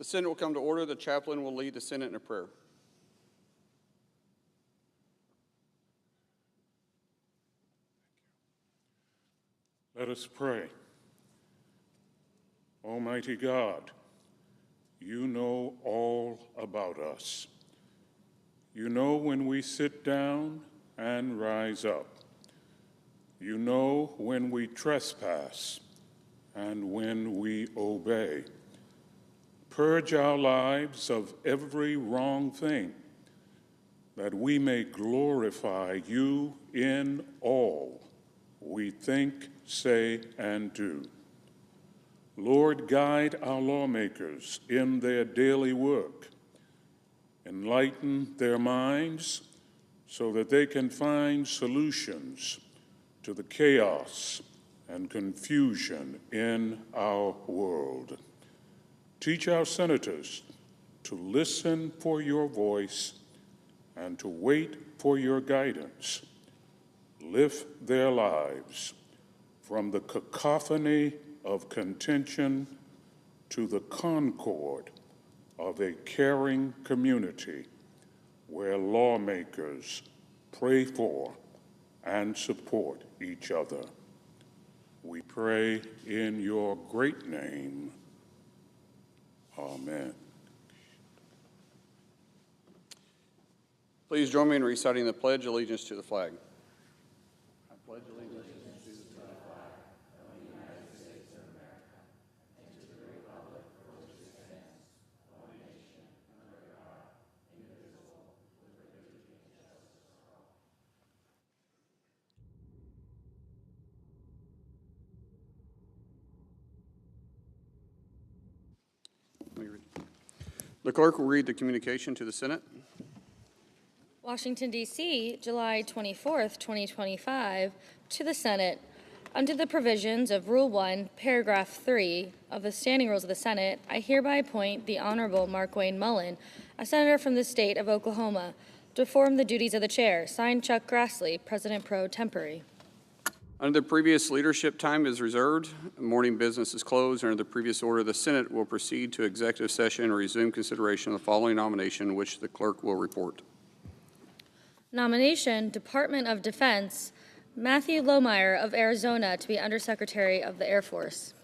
The Senate will come to order. The chaplain will lead the Senate in a prayer. Let us pray. Almighty God, you know all about us. You know when we sit down and rise up. You know when we trespass and when we obey. Purge our lives of every wrong thing, that we may glorify you in all we think, say, and do. Lord, guide our lawmakers in their daily work. Enlighten their minds so that they can find solutions to the chaos and confusion in our world. Teach our senators to listen for your voice and to wait for your guidance. Lift their lives from the cacophony of contention to the concord of a caring community where lawmakers pray for and support each other. We pray in your great name. Amen. Please join me in reciting the Pledge of Allegiance to the flag. I pledge allegiance to the flag of the United States of America and to the republic for which it stands, one nation, under God, indivisible, with liberty and justice for all. The clerk will read the communication to the Senate. Washington, D.C., July 24th, 2025, to the Senate. Under the provisions of Rule 1, Paragraph 3 of the Standing Rules of the Senate, I hereby appoint the Honorable Mark Wayne Mullen, a senator from the state of Oklahoma, to perform the duties of the chair. Signed, Chuck Grassley, President pro tempore. Under the previous leadership, time is reserved. Morning business is closed. Under the previous order, the Senate will proceed to executive session and resume consideration of the following nomination, which the clerk will report. Nomination, Department of Defense, Matthew Lohmeier of Arizona to be Undersecretary of the Air Force.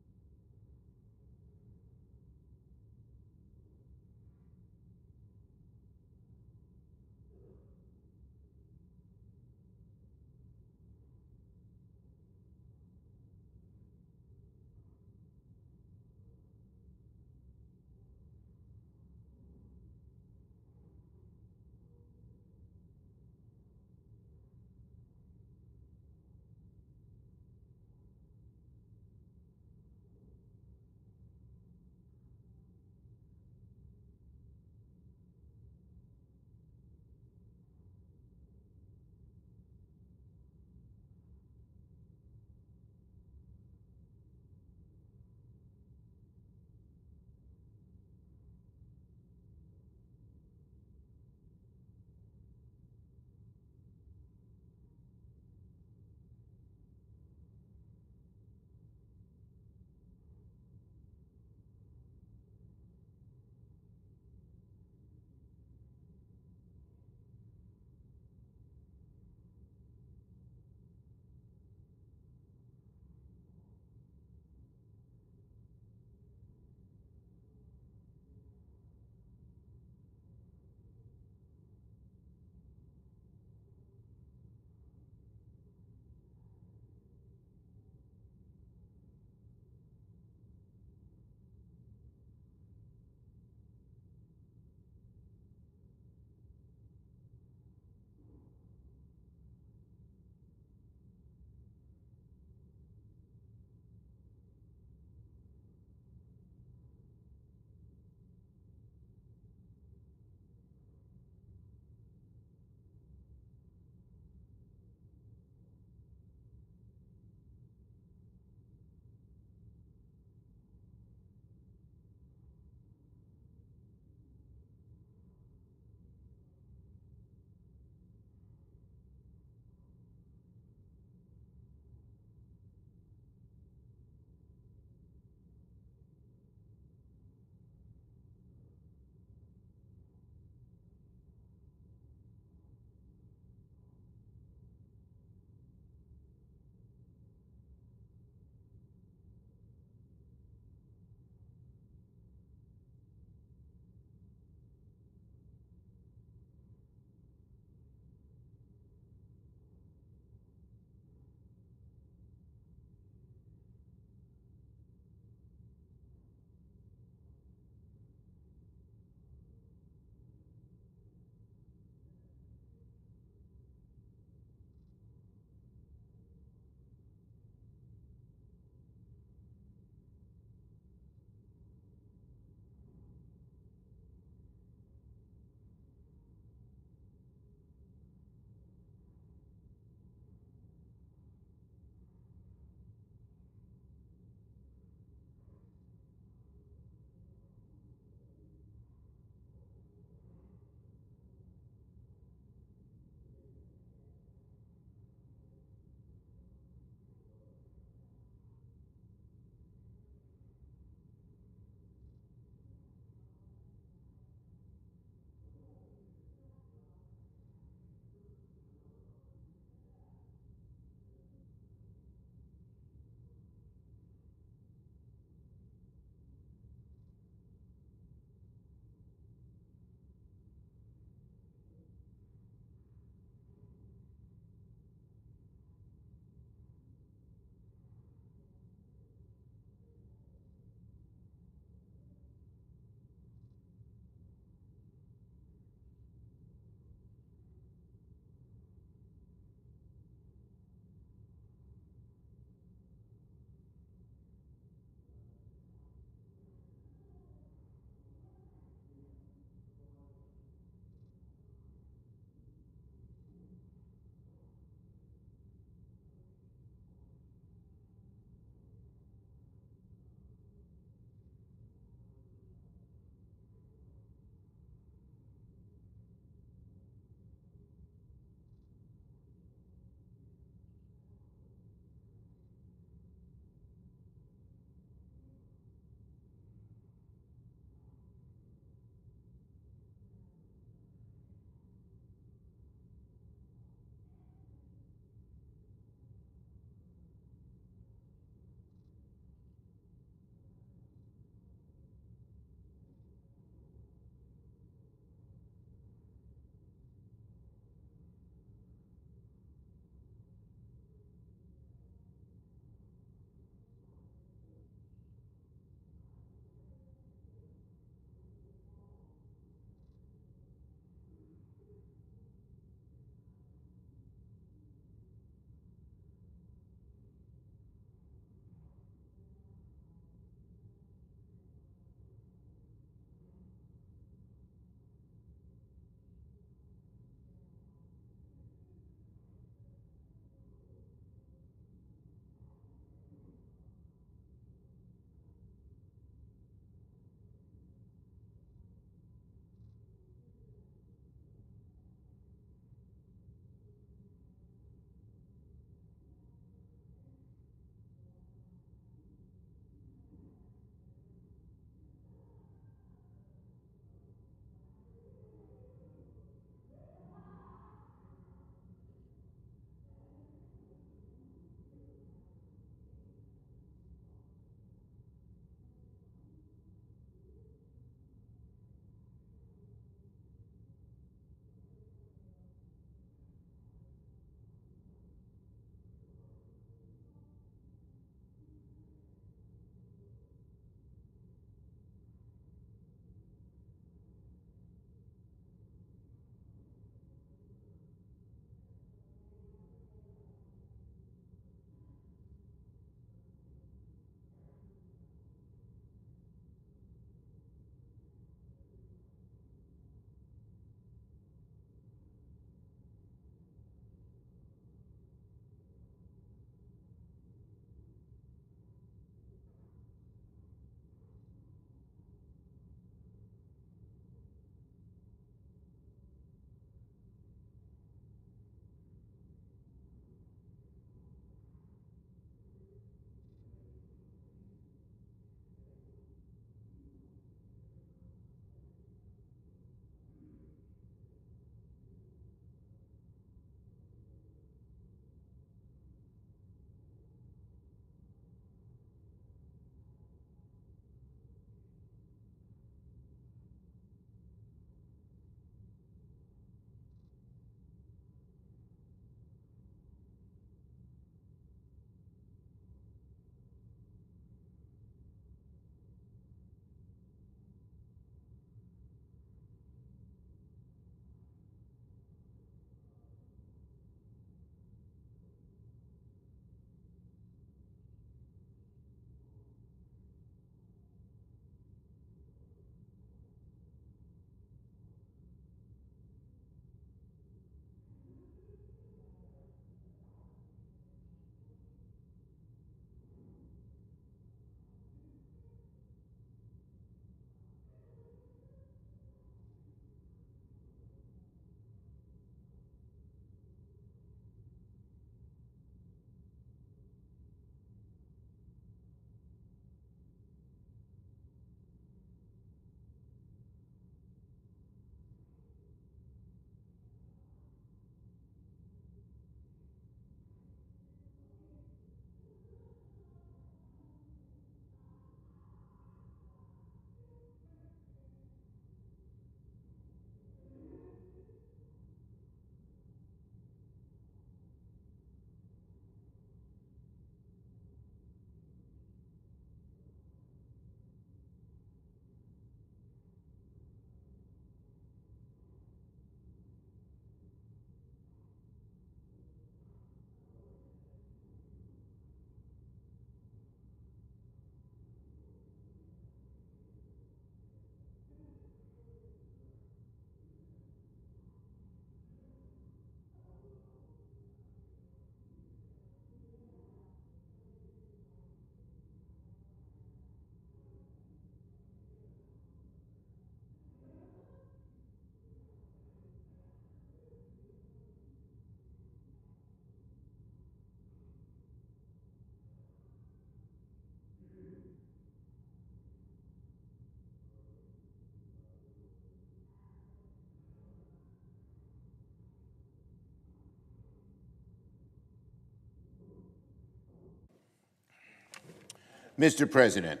Mr. President.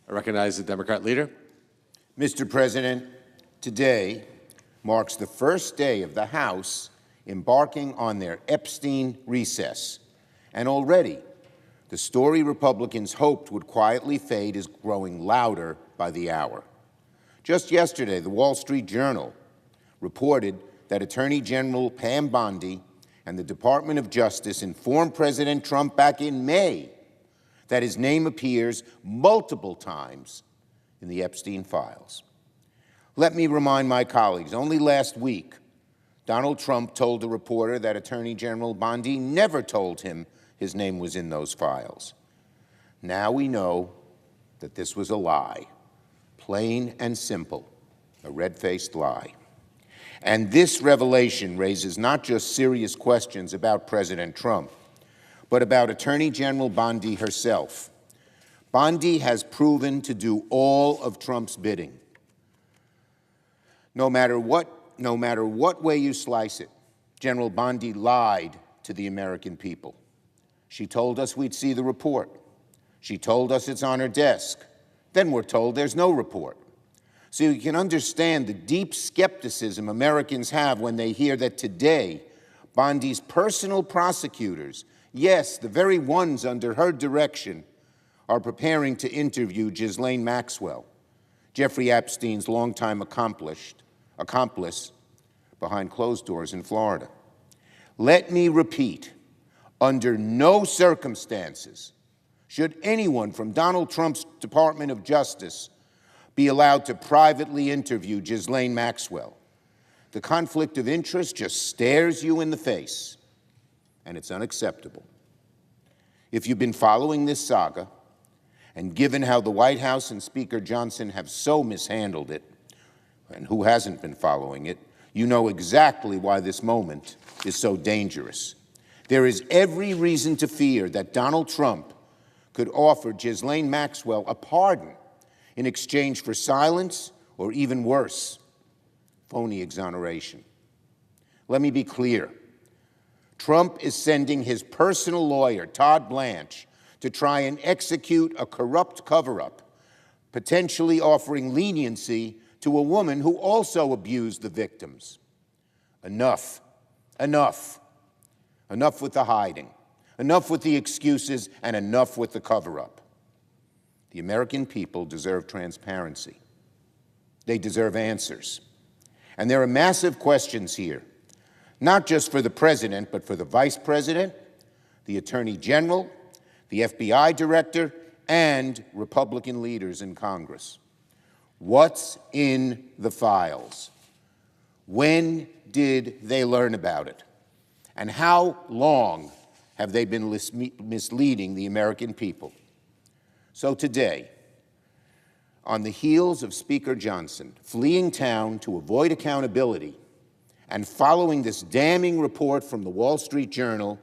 I recognize the Democrat leader. Mr. President, today marks the first day of the House embarking on their Epstein recess. And already, the story Republicans hoped would quietly fade is growing louder by the hour. Just yesterday, the Wall Street Journal reported that Attorney General Pam Bondi and the Department of Justice informed President Trump back in May that his name appears multiple times in the Epstein files. Let me remind my colleagues, only last week, Donald Trump told a reporter that Attorney General Bondi never told him his name was in those files. Now we know that this was a lie, plain and simple, a red-faced lie. And this revelation raises not just serious questions about President Trump, but about Attorney General Bondi herself. Bondi has proven to do all of Trump's bidding. No matter what way you slice it, General Bondi lied to the American people. She told us we'd see the report. She told us it's on her desk. Then we're told there's no report. So you can understand the deep skepticism Americans have when they hear that today, Bondi's personal prosecutors, yes, the very ones under her direction, are preparing to interview Ghislaine Maxwell, Jeffrey Epstein's longtime accomplice behind closed doors in Florida. Let me repeat, under no circumstances should anyone from Donald Trump's Department of Justice be allowed to privately interview Ghislaine Maxwell. The conflict of interest just stares you in the face, and it's unacceptable. If you've been following this saga, and given how the White House and Speaker Johnson have so mishandled it, and who hasn't been following it, you know exactly why this moment is so dangerous. There is every reason to fear that Donald Trump could offer Ghislaine Maxwell a pardon in exchange for silence, or even worse, phony exoneration. Let me be clear. Trump is sending his personal lawyer, Todd Blanche, to try and execute a corrupt cover-up, potentially offering leniency to a woman who also abused the victims. Enough. Enough. Enough with the hiding. Enough with the excuses, and enough with the cover-up. The American people deserve transparency. They deserve answers. And there are massive questions here, not just for the president, but for the vice president, the attorney general, the FBI director, and Republican leaders in Congress. What's in the files? When did they learn about it? And how long have they been misleading the American people? So today, on the heels of Speaker Johnson fleeing town to avoid accountability and following this damning report from the Wall Street Journal,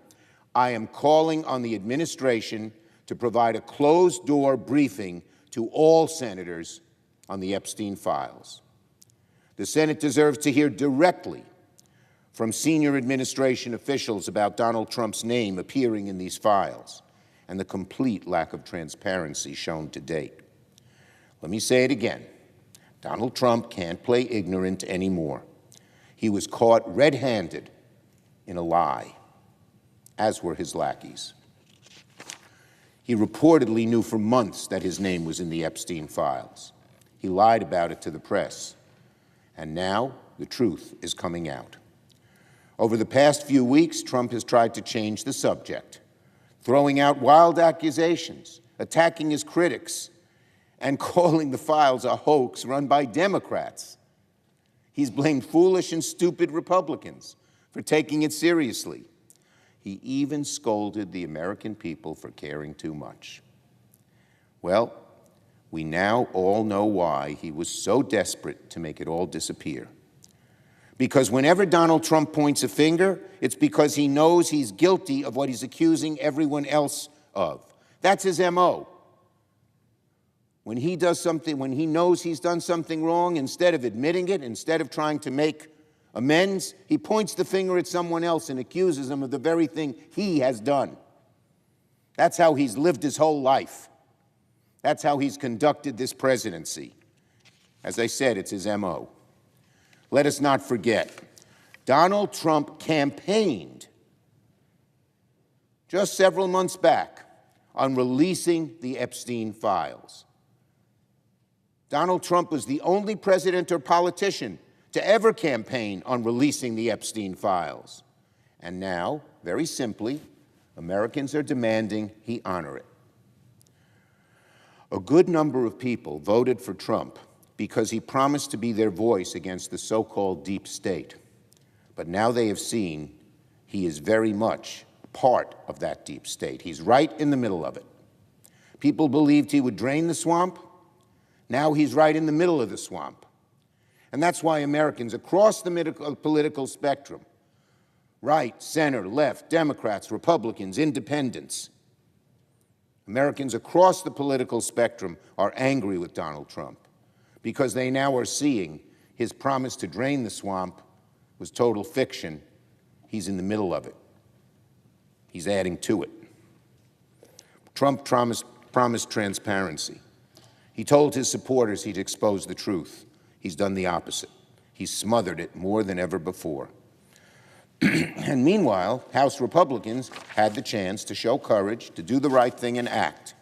I am calling on the administration to provide a closed-door briefing to all senators on the Epstein files. The Senate deserves to hear directly from senior administration officials about Donald Trump's name appearing in these files and the complete lack of transparency shown to date. Let me say it again. Donald Trump can't play ignorant anymore. He was caught red-handed in a lie, as were his lackeys. He reportedly knew for months that his name was in the Epstein files. He lied about it to the press. And now the truth is coming out. Over the past few weeks, Trump has tried to change the subject, throwing out wild accusations, attacking his critics, and calling the files a hoax run by Democrats. He's blamed foolish and stupid Republicans for taking it seriously. He even scolded the American people for caring too much. Well, we now all know why he was so desperate to make it all disappear. Because whenever Donald Trump points a finger, it's because he knows he's guilty of what he's accusing everyone else of. That's his MO. When he does something, when he knows he's done something wrong, instead of admitting it, instead of trying to make amends, he points the finger at someone else and accuses them of the very thing he has done. That's how he's lived his whole life. That's how he's conducted this presidency. As I said, it's his MO. Let us not forget, Donald Trump campaigned just several months back on releasing the Epstein files. Donald Trump was the only president or politician to ever campaign on releasing the Epstein files. And now, very simply, Americans are demanding he honor it. A good number of people voted for Trump because he promised to be their voice against the so-called deep state. But now they have seen he is very much part of that deep state. He's right in the middle of it. People believed he would drain the swamp. Now he's right in the middle of the swamp. And that's why Americans across the political spectrum, right, center, left, Democrats, Republicans, independents, Americans across the political spectrum are angry with Donald Trump because they now are seeing his promise to drain the swamp was total fiction. He's in the middle of it. He's adding to it. Trump promised transparency. He told his supporters he'd expose the truth. He's done the opposite. He's smothered it more than ever before. And meanwhile, House Republicans had the chance to show courage, to do the right thing and act.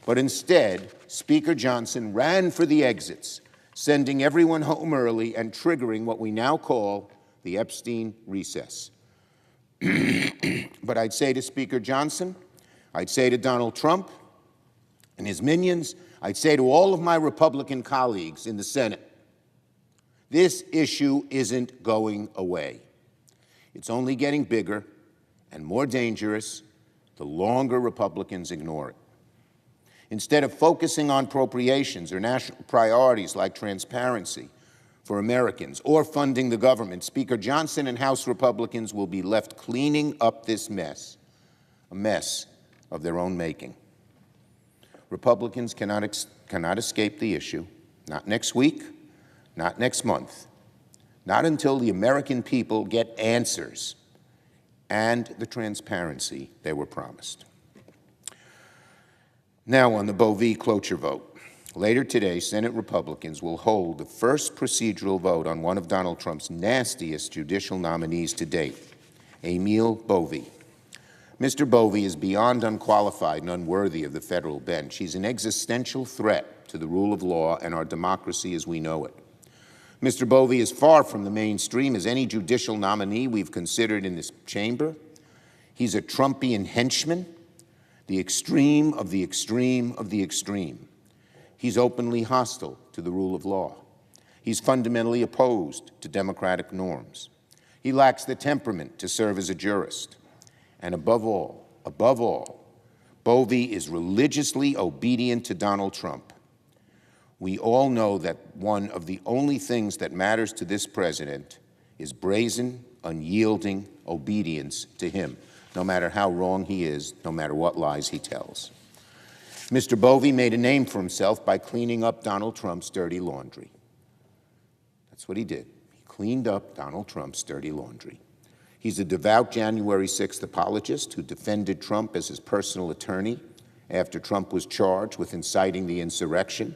But instead, Speaker Johnson ran for the exits, sending everyone home early and triggering what we now call the Epstein recess. But I'd say to Speaker Johnson, I'd say to Donald Trump and his minions, I'd say to all of my Republican colleagues in the Senate, this issue isn't going away. It's only getting bigger and more dangerous the longer Republicans ignore it. Instead of focusing on appropriations or national priorities like transparency for Americans or funding the government, Speaker Johnson and House Republicans will be left cleaning up this mess, a mess of their own making. Republicans cannot escape the issue, not next week, not next month, not until the American people get answers and the transparency they were promised. Now on the Bove cloture vote. Later today, Senate Republicans will hold the first procedural vote on one of Donald Trump's nastiest judicial nominees to date, Emil Bove. Mr. Bove is beyond unqualified and unworthy of the federal bench. He's an existential threat to the rule of law and our democracy as we know it. Mr. Bove is far from the mainstream as any judicial nominee we've considered in this chamber. He's a Trumpian henchman, the extreme of the extreme of the extreme. He's openly hostile to the rule of law. He's fundamentally opposed to democratic norms. He lacks the temperament to serve as a jurist. And above all, Bove is religiously obedient to Donald Trump. We all know that one of the only things that matters to this president is brazen, unyielding obedience to him, no matter how wrong he is, no matter what lies he tells. Mr. Bove made a name for himself by cleaning up Donald Trump's dirty laundry. That's what he did. He cleaned up Donald Trump's dirty laundry. He's a devout January 6th apologist who defended Trump as his personal attorney after Trump was charged with inciting the insurrection.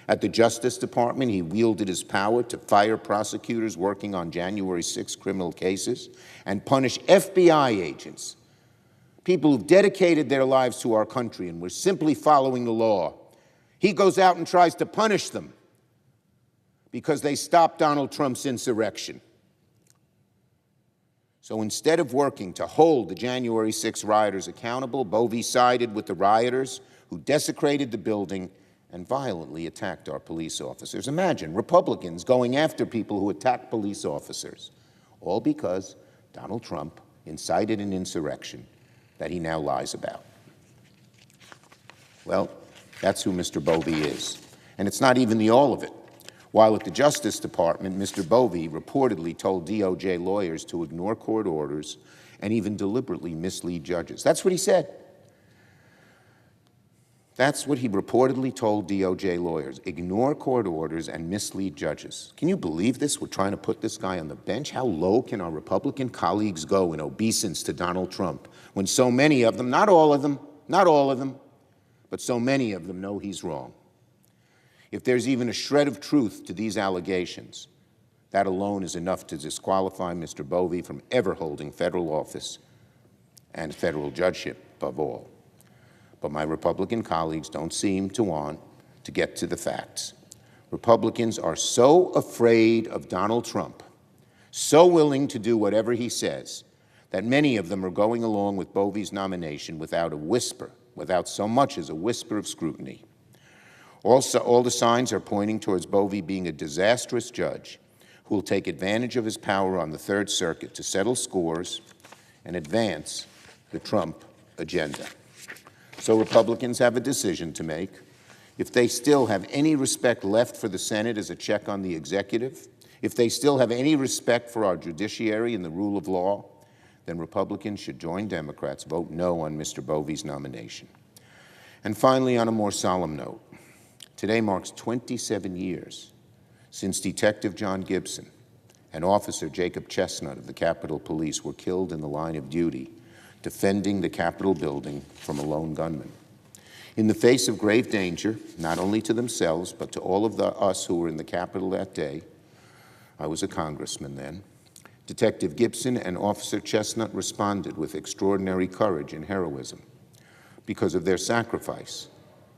At the Justice Department, he wielded his power to fire prosecutors working on January 6 criminal cases and punish FBI agents, people who've dedicated their lives to our country and were simply following the law. He goes out and tries to punish them because they stopped Donald Trump's insurrection. So instead of working to hold the January 6 rioters accountable, Bove sided with the rioters who desecrated the building and violently attacked our police officers. Imagine Republicans going after people who attack police officers, all because Donald Trump incited an insurrection that he now lies about. Well, that's who Mr. Bove is. And it's not even the all of it. While at the Justice Department, Mr. Bove reportedly told DOJ lawyers to ignore court orders and even deliberately mislead judges. That's what he said. That's what he reportedly told DOJ lawyers. Ignore court orders and mislead judges. Can you believe this? We're trying to put this guy on the bench. How low can our Republican colleagues go in obeisance to Donald Trump when so many of them, not all of them, but so many of them know he's wrong. If there's even a shred of truth to these allegations, that alone is enough to disqualify Mr. Bove from ever holding federal office and federal judgeship above all. But my Republican colleagues don't seem to want to get to the facts. Republicans are so afraid of Donald Trump, so willing to do whatever he says, that many of them are going along with Bove's nomination without a whisper, without so much as a whisper of scrutiny. Also, all the signs are pointing towards Bove being a disastrous judge who will take advantage of his power on the Third Circuit to settle scores and advance the Trump agenda. So Republicans have a decision to make. If they still have any respect left for the Senate as a check on the executive, if they still have any respect for our judiciary and the rule of law, then Republicans should join Democrats, vote no on Mr. Bove's nomination. And finally, on a more solemn note, today marks 27 years since Detective John Gibson and Officer Jacob Chestnut of the Capitol Police were killed in the line of duty defending the Capitol building from a lone gunman. In the face of grave danger, not only to themselves, but to all of us who were in the Capitol that day, I was a congressman then, Detective Gibson and Officer Chestnut responded with extraordinary courage and heroism. Because of their sacrifice,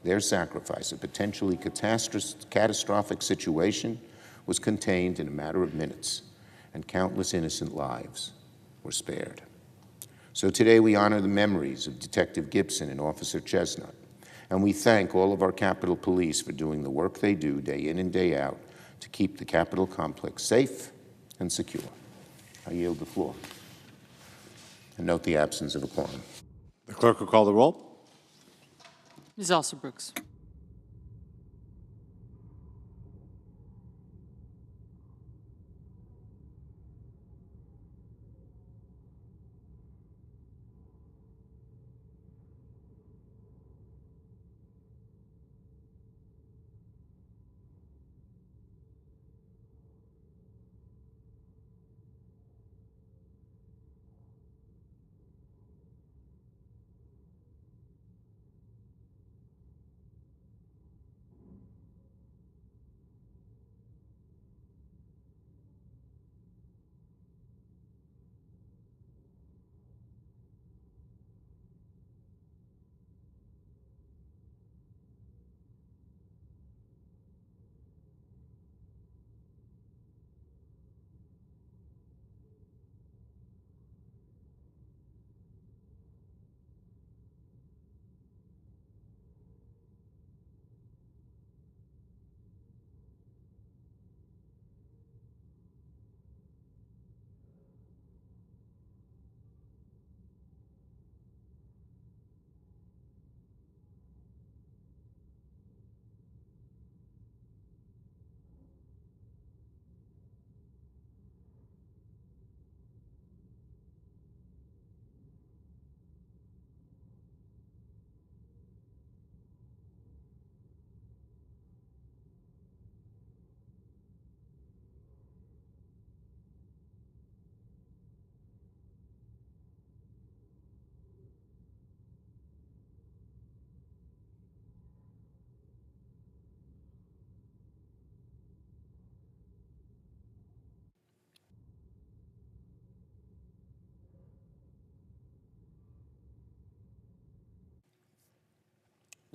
a potentially catastrophic situation was contained in a matter of minutes, and countless innocent lives were spared. So today we honor the memories of Detective Gibson and Officer Chestnut, and we thank all of our Capitol Police for doing the work they do day in and day out to keep the Capitol complex safe and secure. I yield the floor. And note the absence of a quorum. The clerk will call the roll. Ms. Alsobrooks.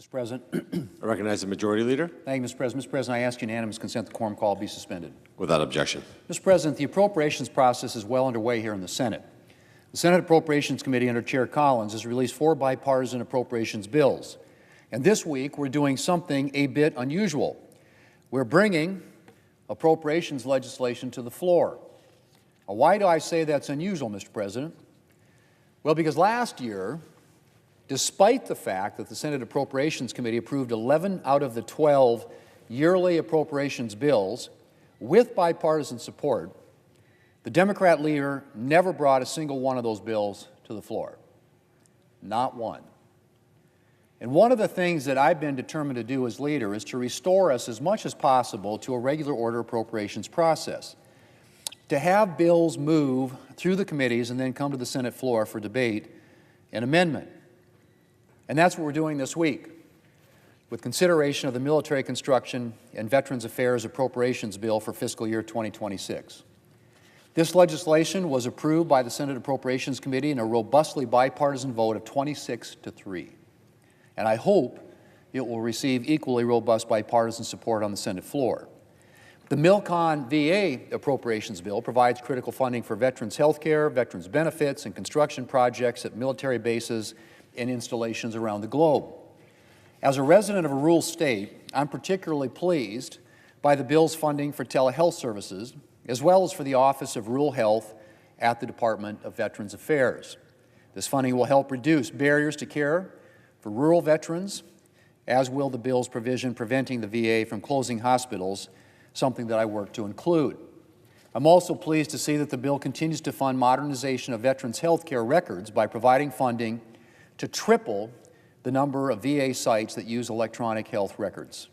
Mr. President. I recognize the Majority Leader. Thank you, Mr. President. Mr. President, I ask unanimous consent the quorum call be suspended. Without objection. Mr. President, the appropriations process is well underway here in the Senate. The Senate Appropriations Committee under Chair Collins has released 4 bipartisan appropriations bills. And this week, we're doing something a bit unusual. We're bringing appropriations legislation to the floor. Now, why do I say that's unusual, Mr. President? Well, because last year, despite the fact that the Senate Appropriations Committee approved 11 out of the 12 yearly appropriations bills with bipartisan support, the Democrat leader never brought a single one of those bills to the floor. Not one. And one of the things that I've been determined to do as leader is to restore us as much as possible to a regular order appropriations process, to have bills move through the committees and then come to the Senate floor for debate and amendment. And that's what we're doing this week. with consideration of the Military Construction and Veterans Affairs Appropriations Bill for fiscal year 2026. This legislation was approved by the Senate Appropriations Committee in a robustly bipartisan vote of 26-3. And I hope it will receive equally robust bipartisan support on the Senate floor. The MILCON VA Appropriations Bill provides critical funding for veterans' health care, veterans' benefits, and construction projects at military bases and installations around the globe. As a resident of a rural state, I'm particularly pleased by the bill's funding for telehealth services, as well as for the Office of Rural Health at the Department of Veterans Affairs. This funding will help reduce barriers to care for rural veterans, as will the bill's provision preventing the VA from closing hospitals, something that I work to include. I'm also pleased to see that the bill continues to fund modernization of veterans' health care records by providing funding to triple the number of VA sites that use electronic health records.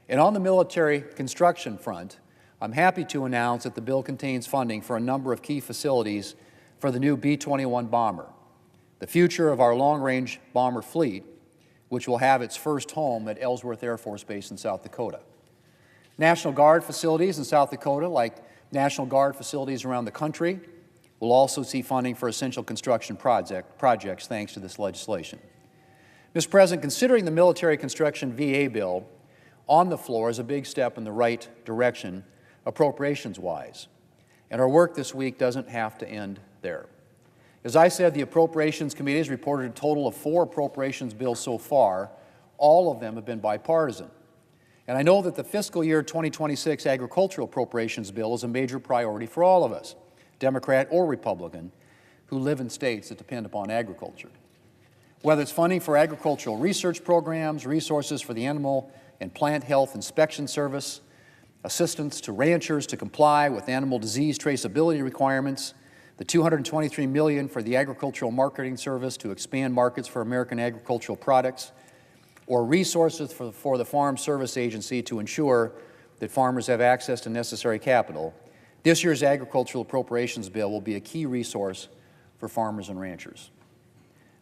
And on the military construction front, I'm happy to announce that the bill contains funding for a number of key facilities for the new B-21 bomber, the future of our long-range bomber fleet, which will have its first home at Ellsworth Air Force Base in South Dakota. National Guard facilities in South Dakota, like National Guard facilities around the country, will also see funding for essential construction projects thanks to this legislation. Mr. President, considering the military construction VA bill on the floor is a big step in the right direction, appropriations-wise. And our work this week doesn't have to end there. As I said, the Appropriations Committee has reported a total of 4 appropriations bills so far. All of them have been bipartisan. And I know that the fiscal year 2026 agricultural appropriations bill is a major priority for all of us, Democrat or Republican, who live in states that depend upon agriculture. Whether it's funding for agricultural research programs, resources for the Animal and Plant Health Inspection Service, assistance to ranchers to comply with animal disease traceability requirements, the $223 million for the Agricultural Marketing Service to expand markets for American agricultural products, or resources for the Farm Service Agency to ensure that farmers have access to necessary capital, this year's agricultural appropriations bill will be a key resource for farmers and ranchers.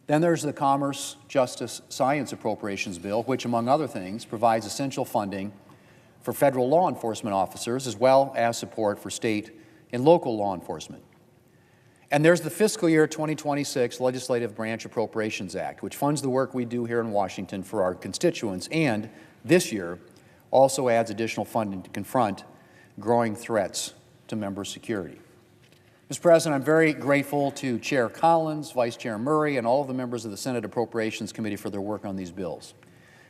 Then there's the Commerce, Justice, Science Appropriations Bill, which, among other things, provides essential funding for federal law enforcement officers, as well as support for state and local law enforcement. And there's the fiscal year 2026 Legislative Branch Appropriations Act, which funds the work we do here in Washington for our constituents, and this year also adds additional funding to confront growing threats to member security. Mr. President, I'm very grateful to Chair Collins, Vice Chair Murray, and all of the members of the Senate Appropriations Committee for their work on these bills.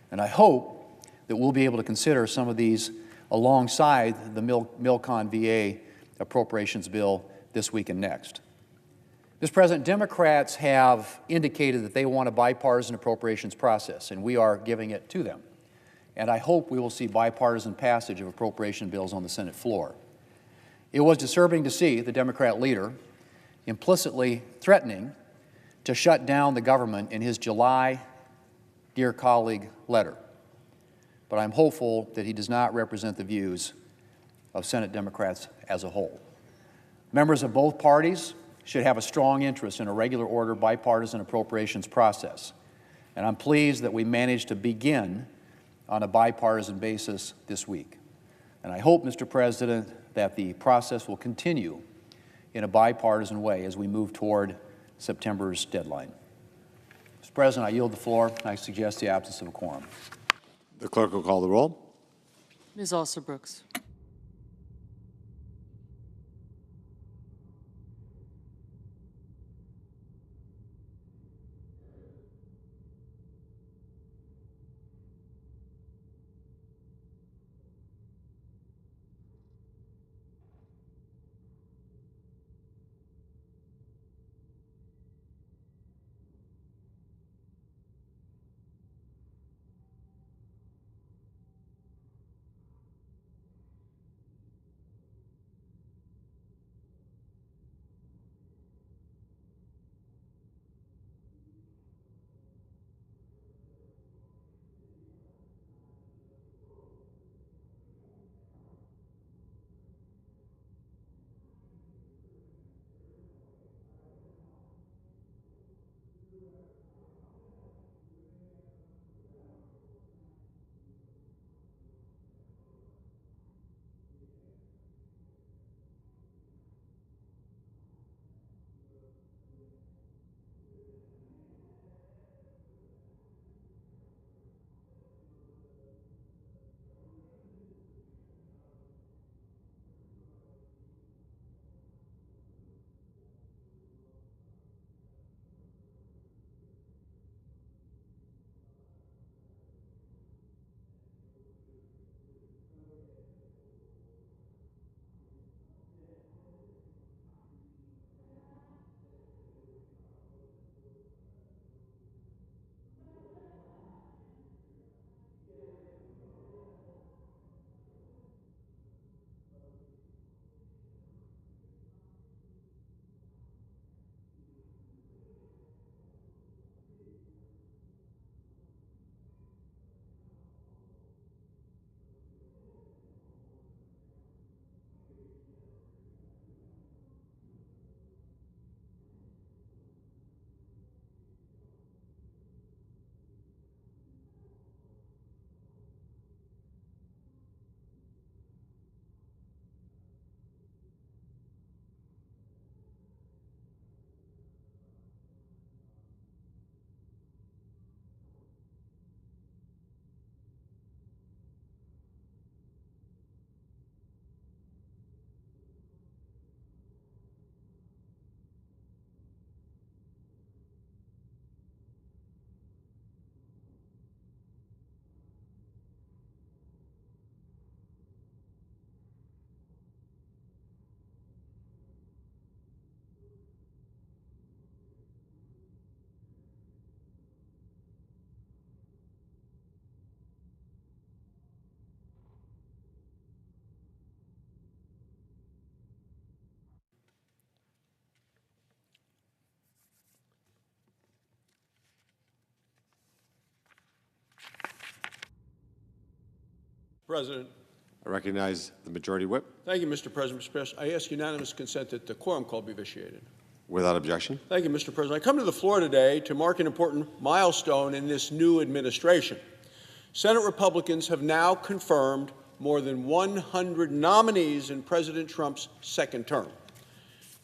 And I hope that we'll be able to consider some of these alongside the MILCON VA appropriations bill this week and next. Mr. President, Democrats have indicated that they want a bipartisan appropriations process, and we are giving it to them. And I hope we will see bipartisan passage of appropriation bills on the Senate floor. It was disturbing to see the Democrat leader implicitly threatening to shut down the government in his July Dear Colleague letter. But I'm hopeful that he does not represent the views of Senate Democrats as a whole. Members of both parties should have a strong interest in a regular order bipartisan appropriations process. And I'm pleased that we managed to begin on a bipartisan basis this week. And I hope, Mr. President, that the process will continue in a bipartisan way as we move toward September's deadline. Mr. President, I yield the floor. I suggest the absence of a quorum. The clerk will call the roll. Ms. Alston-Brooks. President. I recognize the Majority Whip. Thank you, Mr. President. Mr. President, I ask unanimous consent that the quorum call be vitiated. Without objection. Thank you, Mr. President. I come to the floor today to mark an important milestone in this new administration. Senate Republicans have now confirmed more than 100 nominees in President Trump's second term.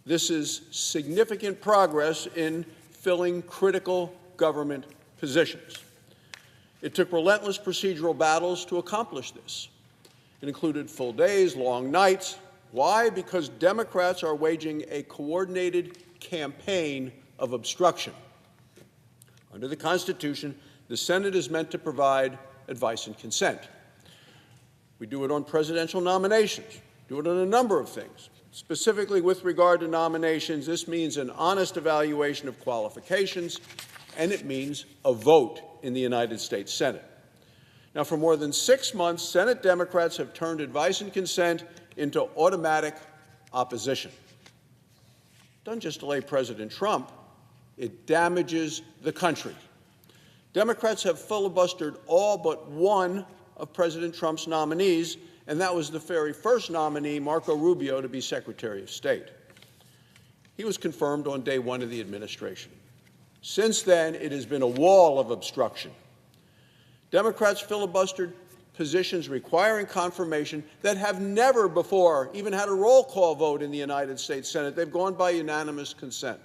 This is significant progress in filling critical government positions. It took relentless procedural battles to accomplish this. It included full days, long nights. Why? Because Democrats are waging a coordinated campaign of obstruction. Under the Constitution, the Senate is meant to provide advice and consent. We do it on presidential nominations, do it on a number of things. Specifically with regard to nominations, this means an honest evaluation of qualifications, and it means a vote in the United States Senate. Now, for more than 6 months, Senate Democrats have turned advice and consent into automatic opposition. It doesn't just delay President Trump, it damages the country. Democrats have filibustered all but one of President Trump's nominees, and that was the very first nominee, Marco Rubio, to be Secretary of State. He was confirmed on day one of the administration. Since then, it has been a wall of obstruction. Democrats filibustered positions requiring confirmation that have never before even had a roll call vote in the United States Senate. They've gone by unanimous consent.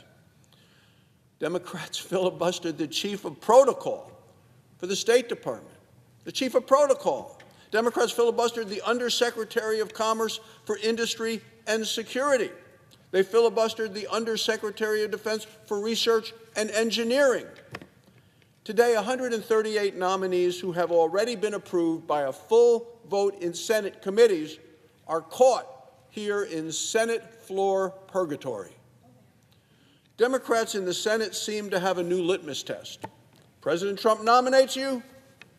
Democrats filibustered the chief of protocol for the State Department, the chief of protocol. Democrats filibustered the Undersecretary of Commerce for Industry and Security. They filibustered the Undersecretary of Defense for Research and Engineering. Today, 138 nominees who have already been approved by a full vote in Senate committees are caught here in Senate floor purgatory. Democrats in the Senate seem to have a new litmus test. President Trump nominates you,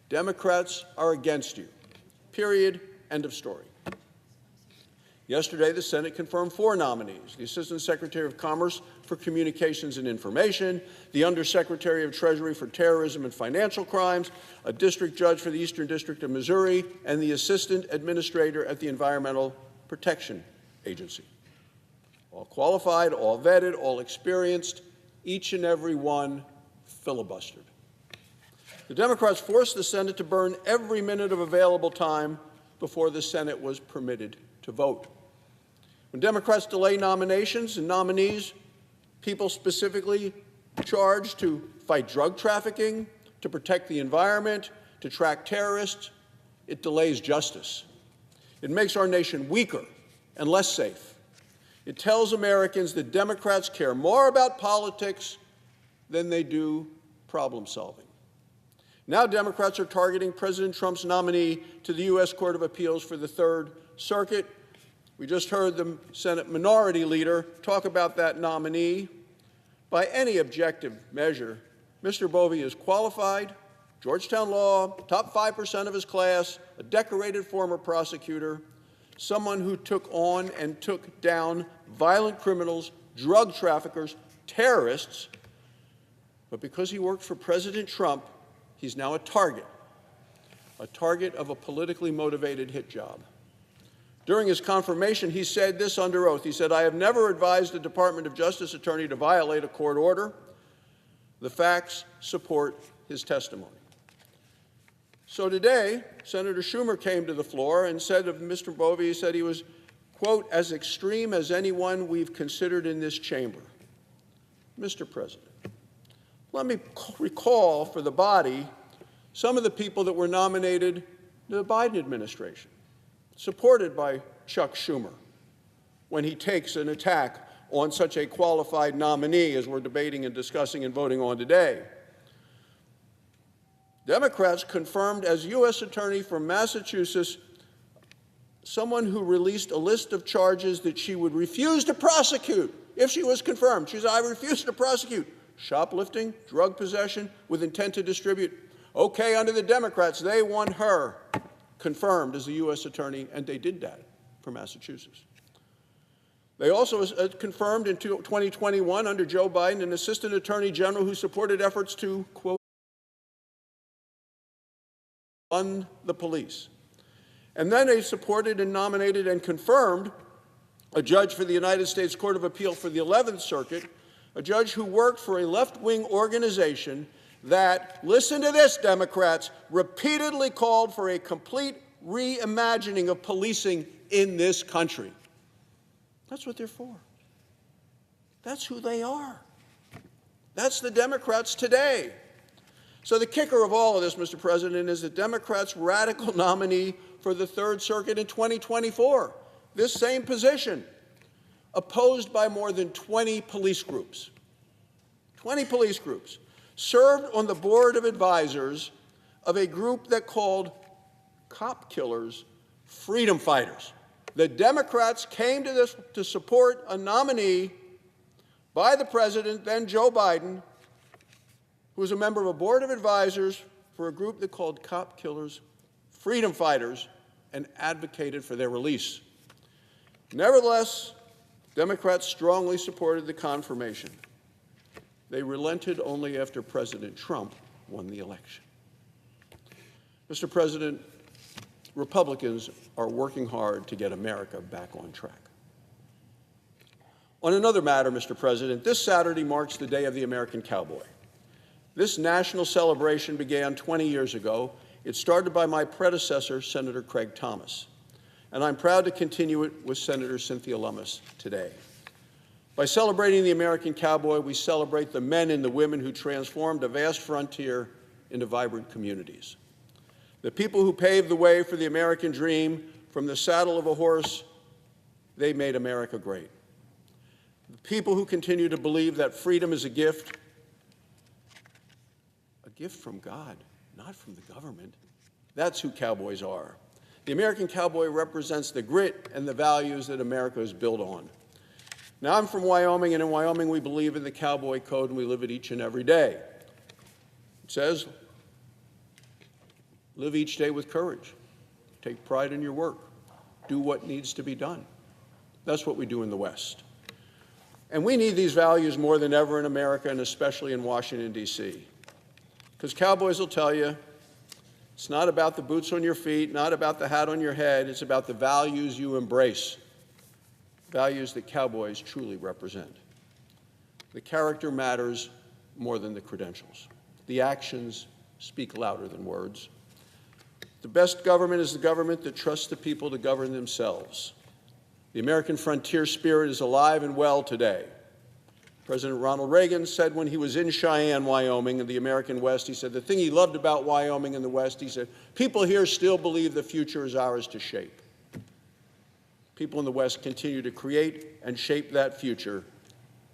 Democrats are against you. Period. End of story. Yesterday, the Senate confirmed 4 nominees: the Assistant Secretary of Commerce for Communications and Information, the Undersecretary of Treasury for Terrorism and Financial Crimes, a district judge for the Eastern District of Missouri, and the Assistant Administrator at the Environmental Protection Agency. All qualified, all vetted, all experienced, each and every one filibustered. The Democrats forced the Senate to burn every minute of available time before the Senate was permitted to vote. When Democrats delay nominations and nominees, people specifically charged to fight drug trafficking, to protect the environment, to track terrorists, it delays justice. It makes our nation weaker and less safe. It tells Americans that Democrats care more about politics than they do problem solving. Now Democrats are targeting President Trump's nominee to the U.S. Court of Appeals for the Third Circuit. We just heard the Senate Minority Leader talk about that nominee. By any objective measure, Mr. Bove is qualified, Georgetown law, top 5% of his class, a decorated former prosecutor, someone who took on and took down violent criminals, drug traffickers, terrorists. But because he worked for President Trump, he's now a target of a politically motivated hit job. During his confirmation, he said this under oath. He said, "I have never advised a Department of Justice attorney to violate a court order." The facts support his testimony. So today, Senator Schumer came to the floor and said of Mr. Bove, he said he was, quote, "as extreme as anyone we've considered in this chamber." Mr. President, let me recall for the body some of the people that were nominated to the Biden administration, supported by Chuck Schumer, when he takes an attack on such a qualified nominee as we're debating and discussing and voting on today. Democrats confirmed as U.S. Attorney from Massachusetts someone who released a list of charges that she would refuse to prosecute if she was confirmed. She said, "I refuse to prosecute shoplifting, drug possession with intent to distribute." Okay, under the Democrats, they want her confirmed as the U.S. Attorney, and they did that for Massachusetts. They also confirmed in 2021 under Joe Biden an Assistant Attorney General who supported efforts to, quote, fund the police. And then they supported and nominated and confirmed a judge for the United States Court of Appeal for the 11th Circuit, a judge who worked for a left-wing organization that, listen to this, Democrats, repeatedly called for a complete reimagining of policing in this country. That's what they're for. That's who they are. That's the Democrats today. So the kicker of all of this, Mr. President, is the Democrats' radical nominee for the Third Circuit in 2024, this same position, opposed by more than 20 police groups. 20 police groups, served on the board of advisors of a group that called cop killers freedom fighters. The Democrats came to this to support a nominee by the president, then Joe Biden, who was a member of a board of advisors for a group that called cop killers freedom fighters and advocated for their release. Nevertheless, Democrats strongly supported the confirmation. They relented only after President Trump won the election. Mr. President, Republicans are working hard to get America back on track. On another matter, Mr. President, this Saturday marks the Day of the American Cowboy. This national celebration began 20 years ago. It started by my predecessor, Senator Craig Thomas, and I'm proud to continue it with Senator Cynthia Lummis today. By celebrating the American cowboy, we celebrate the men and the women who transformed a vast frontier into vibrant communities. The people who paved the way for the American dream from the saddle of a horse, they made America great. The people who continue to believe that freedom is a gift from God, not from the government. That's who cowboys are. The American cowboy represents the grit and the values that America is built on. Now, I'm from Wyoming, and in Wyoming we believe in the cowboy code, and we live it each and every day. It says, live each day with courage. Take pride in your work. Do what needs to be done. That's what we do in the West. And we need these values more than ever in America, and especially in Washington, D.C. Because cowboys will tell you, it's not about the boots on your feet, not about the hat on your head, it's about the values you embrace, values that cowboys truly represent. The character matters more than the credentials. The actions speak louder than words. The best government is the government that trusts the people to govern themselves. The American frontier spirit is alive and well today. President Ronald Reagan said when he was in Cheyenne, Wyoming, in the American West, he said the thing he loved about Wyoming and the West, he said, people here still believe the future is ours to shape. People in the West continue to create and shape that future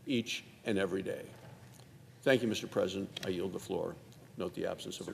each and every day. Thank you, Mr. President. I yield the floor. Note the absence of a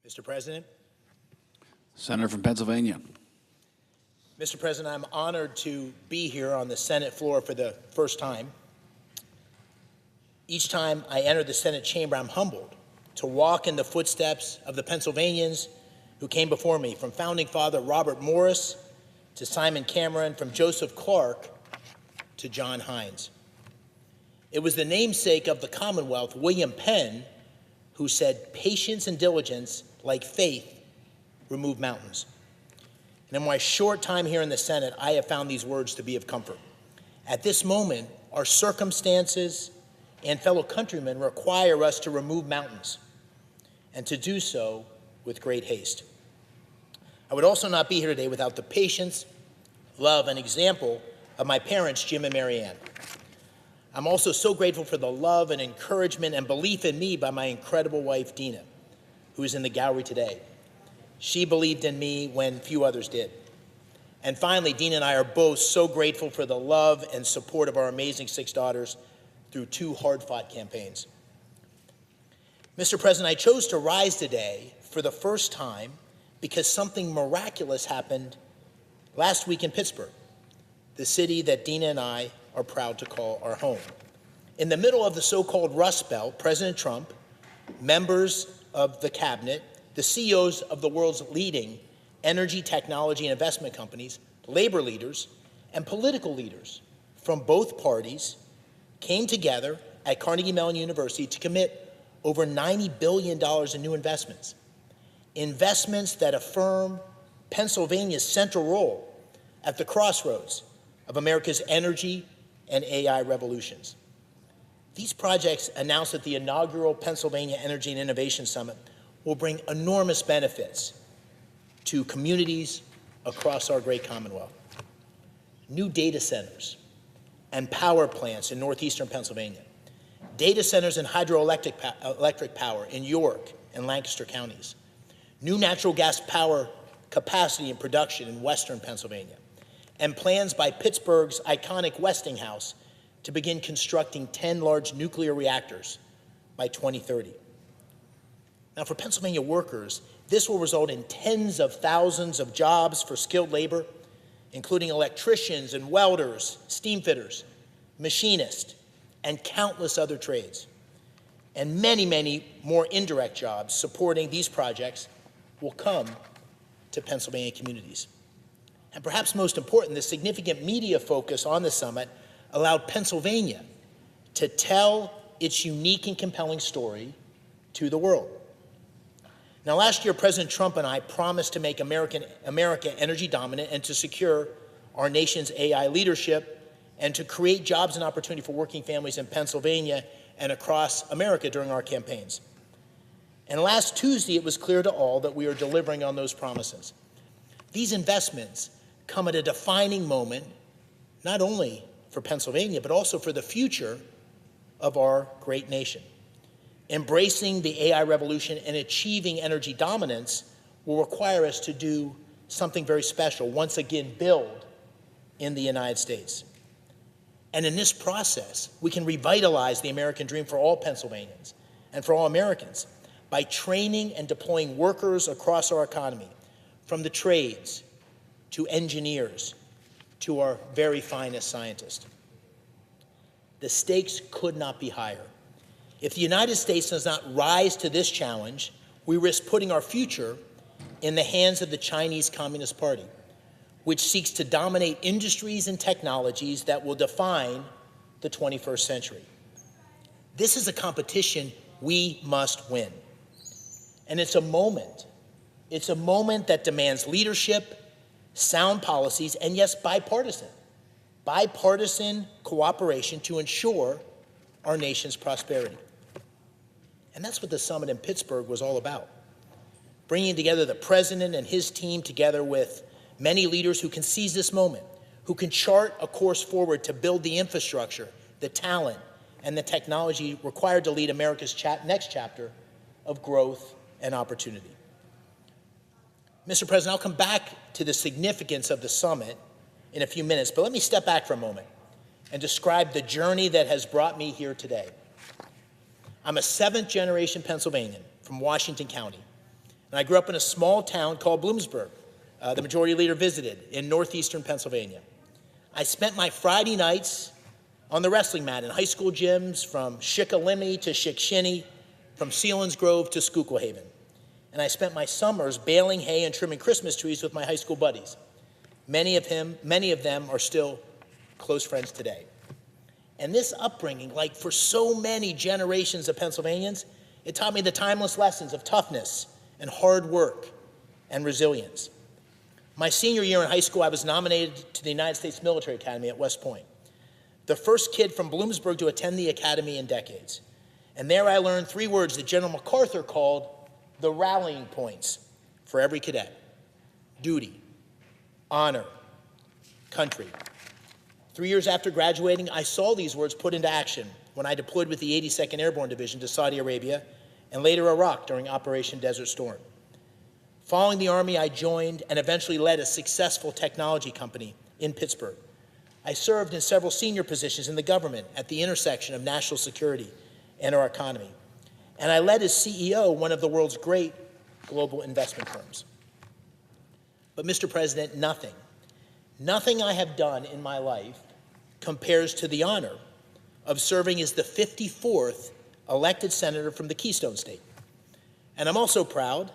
Mr. President, Senator from Pennsylvania. Mr. President, I'm honored to be here on the Senate floor for the first time. Each time I enter the Senate chamber, I'm humbled to walk in the footsteps of the Pennsylvanians who came before me, from Founding Father Robert Morris to Simon Cameron, from Joseph Clark to John Hines. It was the namesake of the Commonwealth, William Penn, who said, "Patience and diligence, like faith, remove mountains." And in my short time here in the Senate, I have found these words to be of comfort. At this moment, our circumstances and fellow countrymen require us to remove mountains, and to do so with great haste. I would also not be here today without the patience, love, and example of my parents, Jim and Mary Ann. I'm also so grateful for the love and encouragement and belief in me by my incredible wife, Dina, who is in the gallery today. She believed in me when few others did. And finally, Dina and I are both so grateful for the love and support of our amazing 6 daughters through 2 hard-fought campaigns. Mr. President, I chose to rise today for the first time because something miraculous happened last week in Pittsburgh, the city that Dina and I are proud to call our home. In the middle of the so-called Rust Belt, President Trump, members of the cabinet, the CEOs of the world's leading energy, technology, and investment companies, labor leaders, and political leaders from both parties came together at Carnegie Mellon University to commit over $90 billion in new investments. Investments that affirm Pennsylvania's central role at the crossroads of America's energy and AI revolutions. These projects, announced at the inaugural Pennsylvania Energy and Innovation Summit, will bring enormous benefits to communities across our great Commonwealth. New data centers and power plants in northeastern Pennsylvania, data centers and hydroelectric power in York and Lancaster counties, new natural gas power capacity and production in western Pennsylvania, and plans by Pittsburgh's iconic Westinghouse to begin constructing 10 large nuclear reactors by 2030. Now, for Pennsylvania workers, this will result in tens of thousands of jobs for skilled labor, including electricians and welders, steam fitters, machinists, and countless other trades. And many, many more indirect jobs supporting these projects will come to Pennsylvania communities. And perhaps most important, the significant media focus on the summit allowed Pennsylvania to tell its unique and compelling story to the world. Now, last year, President Trump and I promised to make America energy dominant and to secure our nation's AI leadership and to create jobs and opportunity for working families in Pennsylvania and across America during our campaigns. And last Tuesday, it was clear to all that we are delivering on those promises. These investments come at a defining moment, not only for Pennsylvania, but also for the future of our great nation. Embracing the AI revolution and achieving energy dominance will require us to do something very special, once again build in the United States. And in this process, we can revitalize the American dream for all Pennsylvanians and for all Americans by training and deploying workers across our economy, from the trades to engineers to our very finest scientists. The stakes could not be higher. If the United States does not rise to this challenge, we risk putting our future in the hands of the Chinese Communist Party, which seeks to dominate industries and technologies that will define the 21st century. This is a competition we must win. And it's a moment that demands leadership, sound policies, and yes, bipartisan cooperation to ensure our nation's prosperity. And that's what the summit in Pittsburgh was all about. Bringing together the president and his team together with many leaders who can seize this moment, who can chart a course forward to build the infrastructure, the talent, and the technology required to lead America's next chapter of growth and opportunity. Mr. President, I'll come back to the significance of the summit in a few minutes, but let me step back for a moment and describe the journey that has brought me here today. I'm a 7th-generation Pennsylvanian from Washington County. And I grew up in a small town called Bloomsburg. The majority leader visited in northeastern Pennsylvania. I spent my Friday nights on the wrestling mat in high school gyms from Shikellamy to Shikshinny, from Selinsgrove to Schuylkill. And I spent my summers baling hay and trimming Christmas trees with my high school buddies. Many of them are still close friends today. And this upbringing, like for so many generations of Pennsylvanians, it taught me the timeless lessons of toughness and hard work and resilience. My senior year in high school, I was nominated to the United States Military Academy at West Point, the first kid from Bloomsburg to attend the academy in decades. And there I learned 3 words that General MacArthur called the rallying points for every cadet: duty, honor, country. 3 years after graduating, I saw these words put into action when I deployed with the 82nd Airborne Division to Saudi Arabia and later Iraq during Operation Desert Storm. Following the Army, I joined and eventually led a successful technology company in Pittsburgh. I served in several senior positions in the government at the intersection of national security and our economy. And I led as CEO one of the world's great global investment firms. But Mr. President, nothing I have done in my life compares to the honor of serving as the 54th elected senator from the Keystone State. And I'm also proud,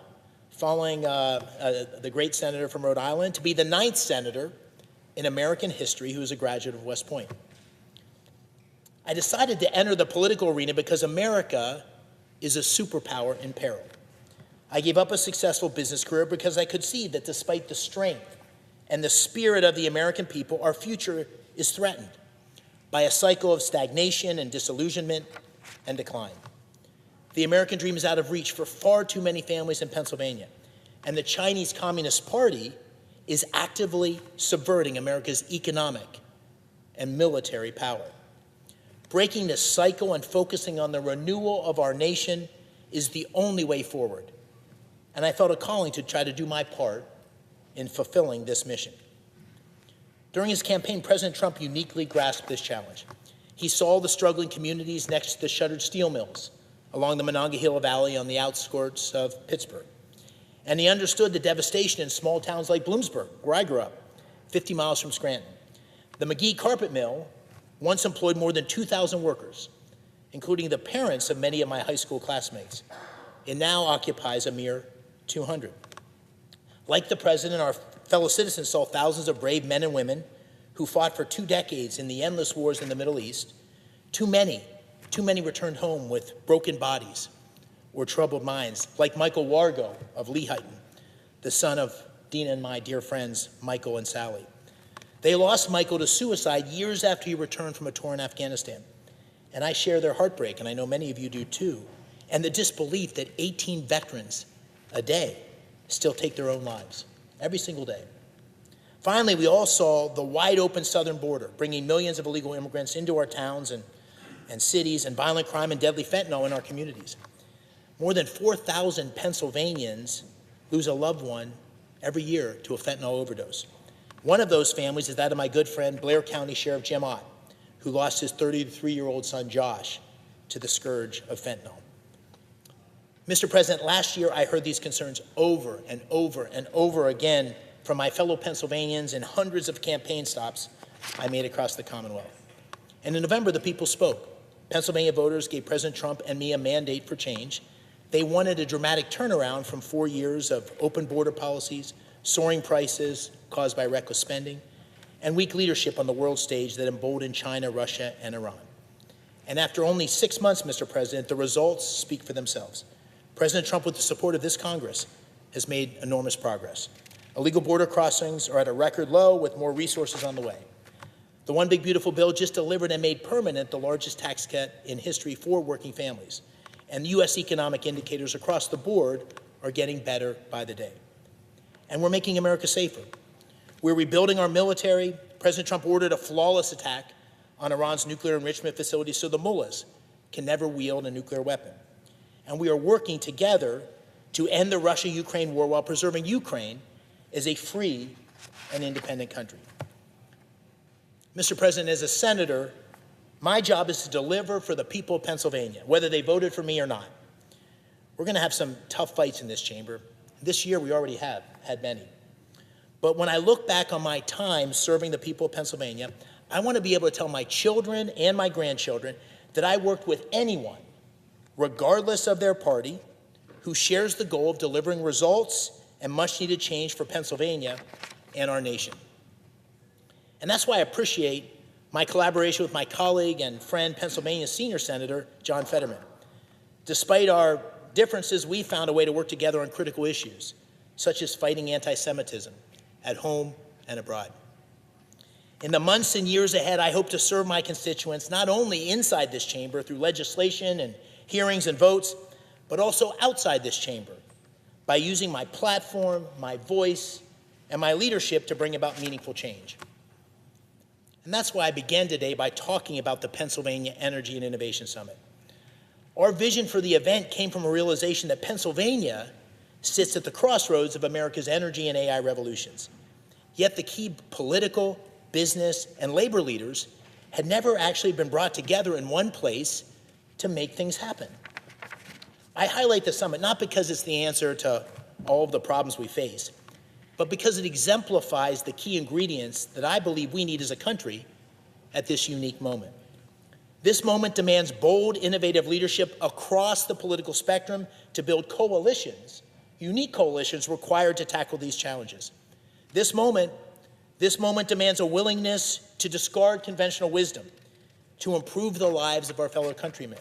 following the great senator from Rhode Island, to be the 9th senator in American history who is a graduate of West Point. I decided to enter the political arena because America is a superpower in peril. I gave up a successful business career because I could see that despite the strength and the spirit of the American people, our future is threatened by a cycle of stagnation and disillusionment and decline. The American dream is out of reach for far too many families in Pennsylvania, and the Chinese Communist Party is actively subverting America's economic and military power. Breaking this cycle and focusing on the renewal of our nation is the only way forward. And I felt a calling to try to do my part in fulfilling this mission. During his campaign, President Trump uniquely grasped this challenge. He saw the struggling communities next to the shuttered steel mills along the Monongahela Valley on the outskirts of Pittsburgh. And he understood the devastation in small towns like Bloomsburg, where I grew up, 50 miles from Scranton. The McGee Carpet Mill once employed more than 2,000 workers, including the parents of many of my high school classmates. It now occupies a mere 200. Like the president, our fellow citizens saw thousands of brave men and women who fought for 2 decades in the endless wars in the Middle East. Too many returned home with broken bodies or troubled minds, like Michael Wargo of Lehighton, the son of Dina and my dear friends, Michael and Sally. They lost Michael to suicide years after he returned from a tour in Afghanistan. And I share their heartbreak, and I know many of you do too, and the disbelief that 18 veterans a day still take their own lives, every single day. Finally, we all saw the wide open southern border, bringing millions of illegal immigrants into our towns and cities, and violent crime and deadly fentanyl in our communities. More than 4,000 Pennsylvanians lose a loved one every year to a fentanyl overdose. One of those families is that of my good friend, Blair County Sheriff Jim Ott, who lost his 33-year-old son, Josh, to the scourge of fentanyl. Mr. President, last year I heard these concerns over and over and over again from my fellow Pennsylvanians in hundreds of campaign stops I made across the Commonwealth. And in November, the people spoke. Pennsylvania voters gave President Trump and me a mandate for change. They wanted a dramatic turnaround from 4 years of open border policies, soaring prices caused by reckless spending, and weak leadership on the world stage that emboldened China, Russia, and Iran. And after only 6 months, Mr. President, the results speak for themselves. President Trump, with the support of this Congress, has made enormous progress. Illegal border crossings are at a record low, with more resources on the way. The One Big Beautiful Bill just delivered and made permanent the largest tax cut in history for working families. And U.S. economic indicators across the board are getting better by the day. And we're making America safer. We're rebuilding our military. President Trump ordered a flawless attack on Iran's nuclear enrichment facility so the mullahs can never wield a nuclear weapon. And we are working together to end the Russia-Ukraine war while preserving Ukraine as a free and independent country. Mr. President, as a senator, my job is to deliver for the people of Pennsylvania, whether they voted for me or not. We're going to have some tough fights in this chamber, This year, we already have had many. But when I look back on my time serving the people of Pennsylvania, I want to be able to tell my children and my grandchildren that I worked with anyone, regardless of their party, who shares the goal of delivering results and much-needed change for Pennsylvania and our nation. And that's why I appreciate my collaboration with my colleague and friend, Pennsylvania Senior Senator John Fetterman. Despite our differences, we found a way to work together on critical issues, such as fighting anti-Semitism at home and abroad. In the months and years ahead, I hope to serve my constituents not only inside this chamber through legislation and hearings and votes, but also outside this chamber by using my platform, my voice, and my leadership to bring about meaningful change. And that's why I began today by talking about the Pennsylvania Energy and Innovation Summit. Our vision for the event came from a realization that Pennsylvania sits at the crossroads of America's energy and AI revolutions. Yet the key political, business, and labor leaders had never actually been brought together in one place to make things happen. I highlight the summit not because it's the answer to all of the problems we face, but because it exemplifies the key ingredients that I believe we need as a country at this unique moment. This moment demands bold, innovative leadership across the political spectrum to build coalitions, unique coalitions required to tackle these challenges. This moment demands a willingness to discard conventional wisdom to improve the lives of our fellow countrymen.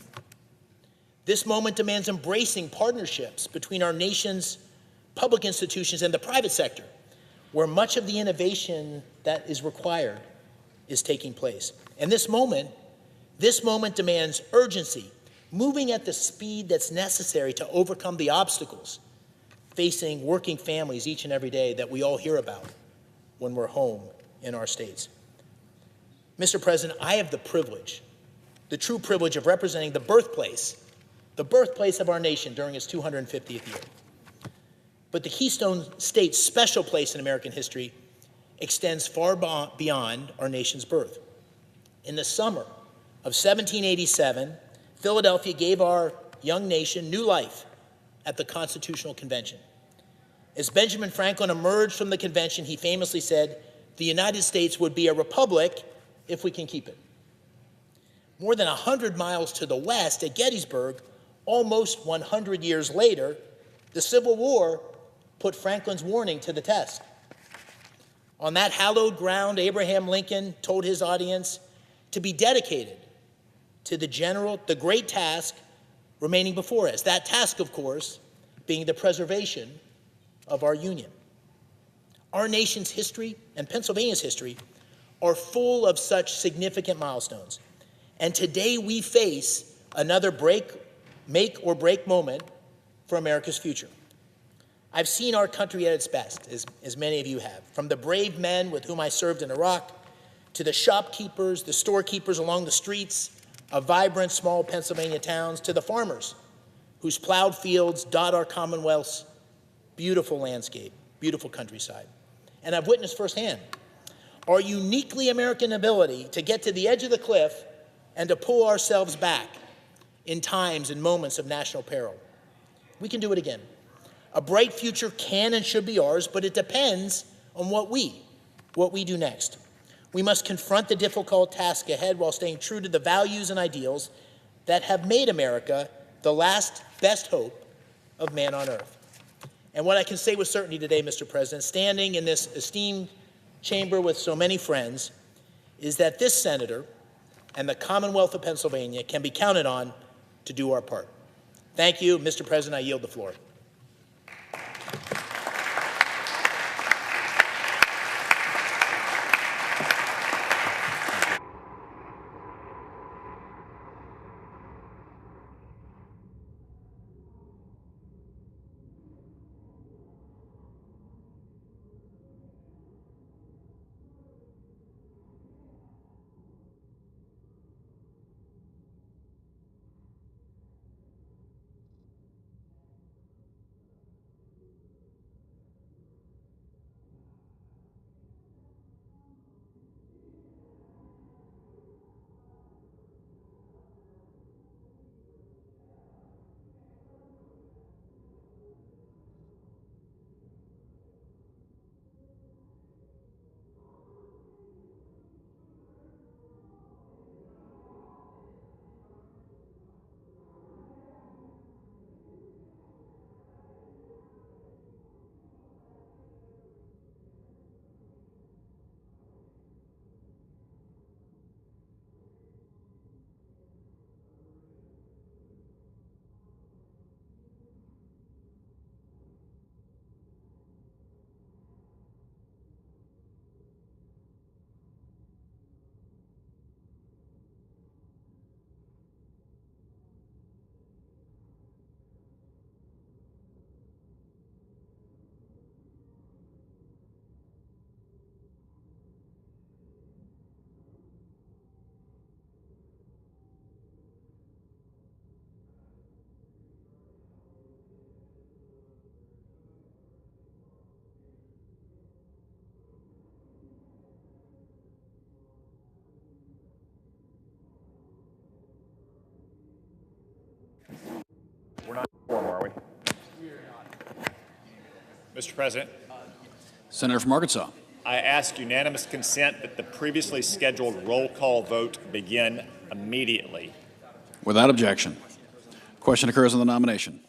This moment demands embracing partnerships between our nation's public institutions and the private sector, where much of the innovation that is required is taking place. And this moment demands urgency, moving at the speed that's necessary to overcome the obstacles facing working families each and every day that we all hear about when we're home in our states. Mr. President, I have the privilege, the true privilege of representing the birthplace of our nation during its 250th year. But the Keystone State's special place in American history extends far beyond our nation's birth. In the summer of 1787, Philadelphia gave our young nation new life at the Constitutional Convention. As Benjamin Franklin emerged from the convention, he famously said, "The United States would be a republic if we can keep it." More than 100 miles to the west at Gettysburg, almost 100 years later, the Civil War put Franklin's warning to the test. On that hallowed ground, Abraham Lincoln told his audience to be dedicated to the great task remaining before us. That task, of course, being the preservation of our Union. Our nation's history and Pennsylvania's history are full of such significant milestones. And today we face another make or break moment for America's future. I've seen our country at its best, as many of you have, from the brave men with whom I served in Iraq, to the shopkeepers, the storekeepers along the streets of vibrant small Pennsylvania towns, to the farmers whose plowed fields dot our Commonwealth's beautiful landscape, beautiful countryside. And I've witnessed firsthand our uniquely American ability to get to the edge of the cliff and to pull ourselves back in times and moments of national peril. We can do it again. A bright future can and should be ours, but it depends on what we do next. We must confront the difficult task ahead while staying true to the values and ideals that have made America the last best hope of man on earth. And what I can say with certainty today, Mr. President, standing in this esteemed chamber with so many friends, is that this senator and the Commonwealth of Pennsylvania can be counted on to do our part. Thank you, Mr. President. I yield the floor. Mr. President, Senator from Arkansas. I ask unanimous consent that the previously scheduled roll call vote begin immediately. Without objection. Question occurs on the nomination.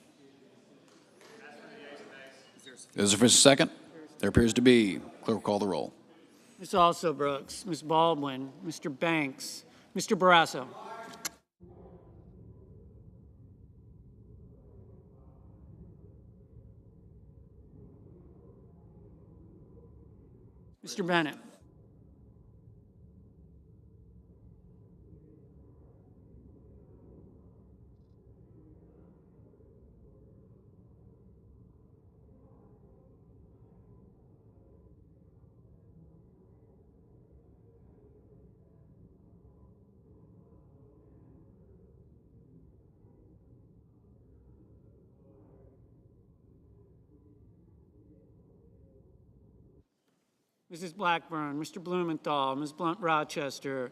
Is there a second? There appears to be. Clerk will call the roll. Ms. Also Brooks, Ms. Baldwin, Mr. Banks, Mr. Barrasso. Mr. Bennett. Mrs. Blackburn, Mr. Blumenthal, Ms. Blunt-Rochester,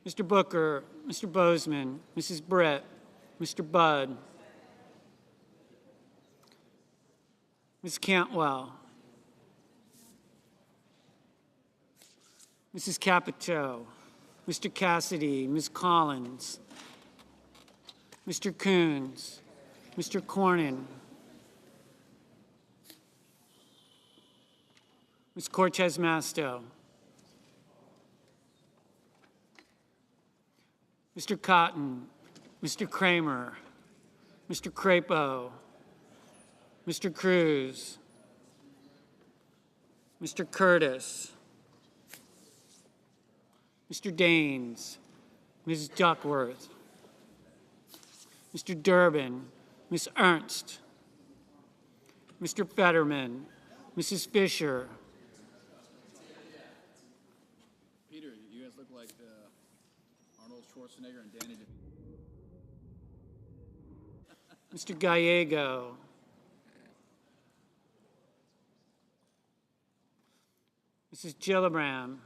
Mr. Booker, Mr. Bozeman, Mrs. Britt, Mr. Budd, Ms. Cantwell, Mrs. Capito, Mr. Cassidy, Ms. Collins, Mr. Coons, Mr. Cornyn, Ms. Cortez Masto, Mr. Cotton, Mr. Kramer, Mr. Crapo, Mr. Cruz, Mr. Curtis, Mr. Daines, Ms. Duckworth, Mr. Durbin, Ms. Ernst, Mr. Fetterman, Mrs. Fisher. Peter, you guys look like Arnold Schwarzenegger and Danny DeVito. Mr. Gallego, Mrs. Gillibrand,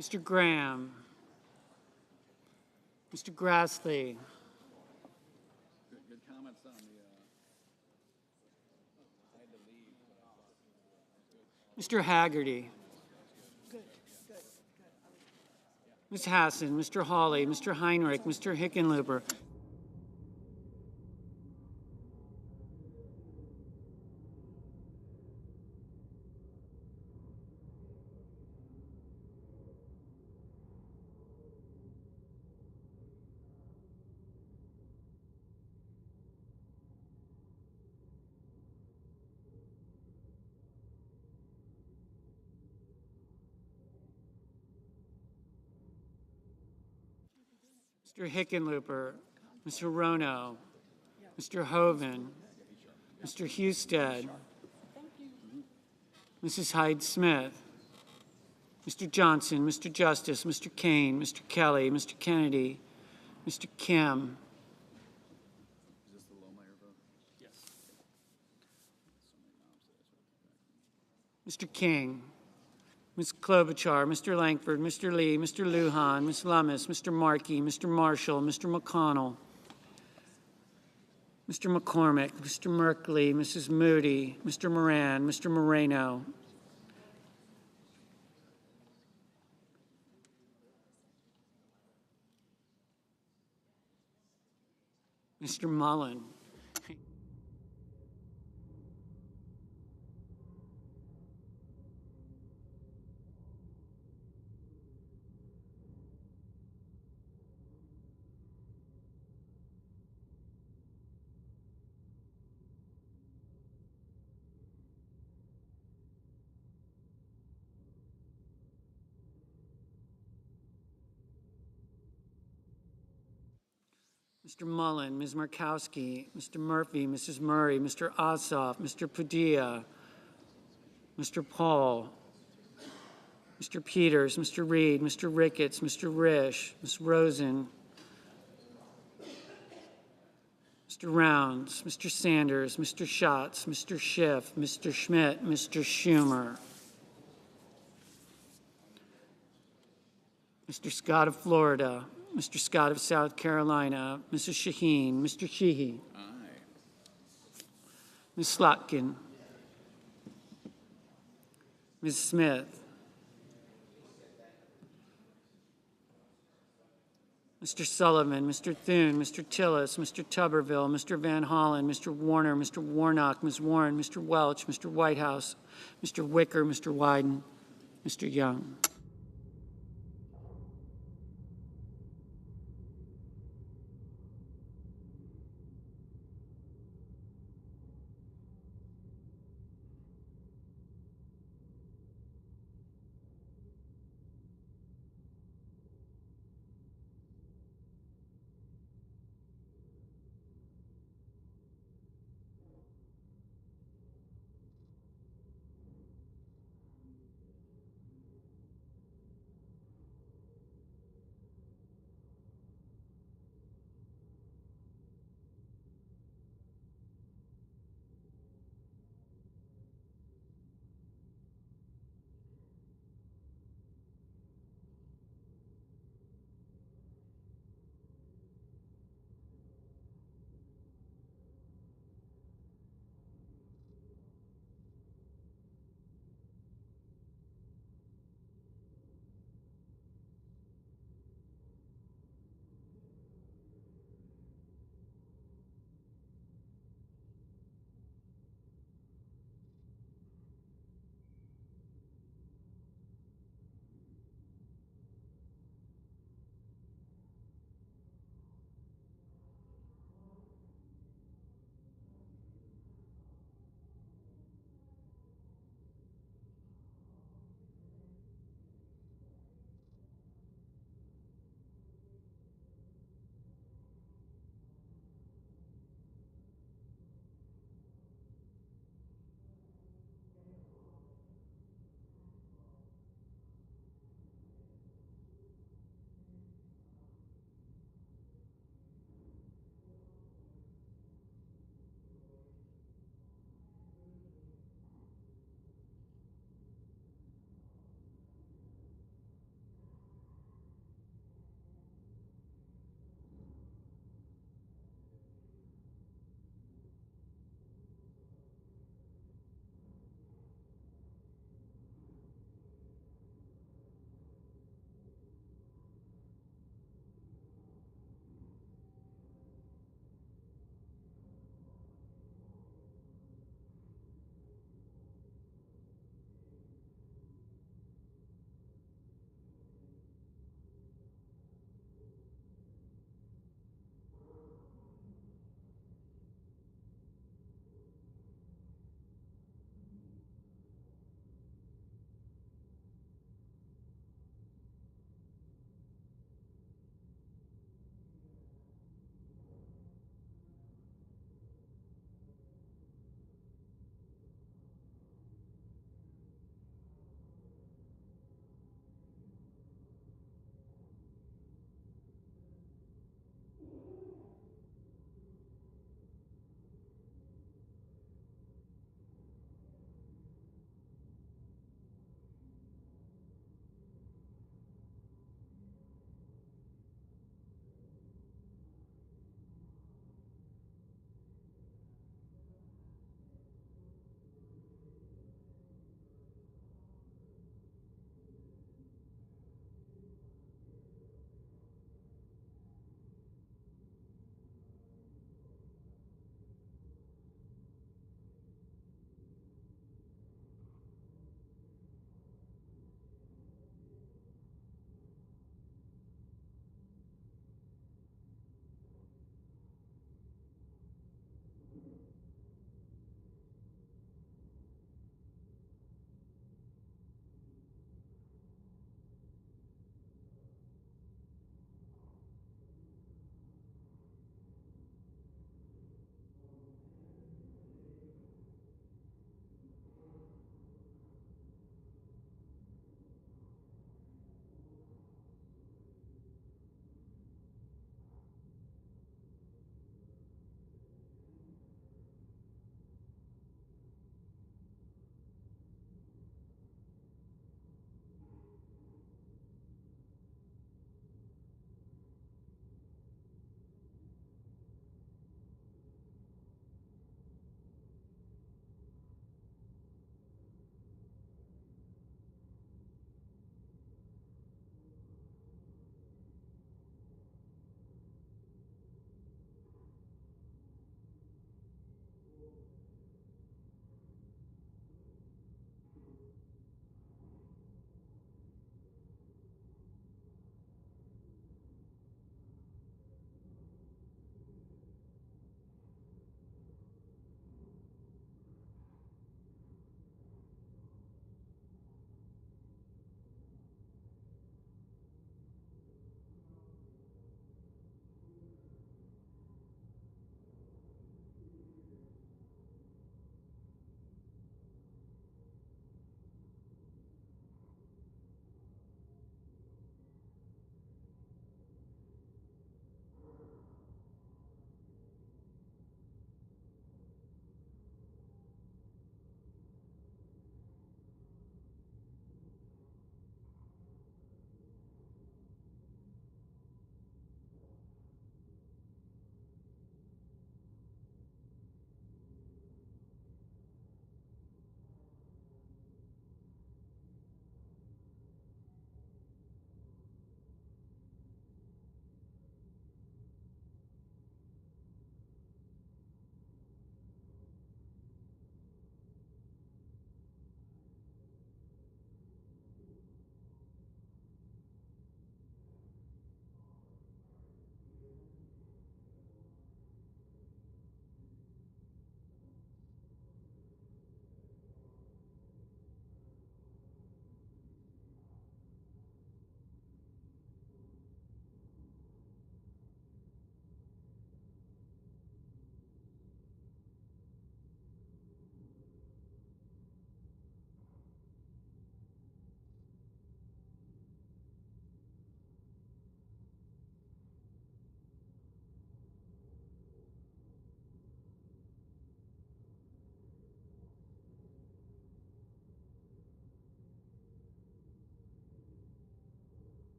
Mr. Graham, Mr. Grassley, Good comments on the Mr. Haggerty, Ms. Hassan, Mr. Hawley, Mr. Heinrich, Mr. Hickenlooper, Mr. Hickenlooper, Mr. Rono, Mr. Hoven, Mr. Husted, Mrs. Hyde-Smith, Mr. Johnson, Mr. Justice, Mr. Kane, Mr. Kelly, Mr. Kennedy, Mr. Kim. Is this the Lohmeier vote? Yes. Mr. King, Ms. Klobuchar, Mr. Langford, Mr. Lee, Mr. Lujan, Ms. Lummis, Mr. Markey, Mr. Marshall, Mr. McConnell, Mr. McCormick, Mr. Merkley, Mrs. Moody, Mr. Moran, Mr. Moreno, Mr. Mullen. Mr. Mullen, Ms. Markowski, Mr. Murphy, Mrs. Murray, Mr. Ossoff, Mr. Padilla, Mr. Paul, Mr. Peters, Mr. Reed, Mr. Ricketts, Mr. Risch, Ms. Rosen, Mr. Rounds, Mr. Sanders, Mr. Schatz, Mr. Schiff, Mr. Schmidt, Mr. Schumer, Mr. Scott of Florida, Mr. Scott of South Carolina, Mrs. Shaheen, Mr. Sheehy, Ms. Slotkin, Ms. Smith, Mr. Sullivan, Mr. Thune, Mr. Tillis, Mr. Tuberville, Mr. Van Hollen, Mr. Warner, Mr. Warnock, Ms. Warren, Mr. Welch, Mr. Whitehouse, Mr. Wicker, Mr. Wyden, Mr. Young.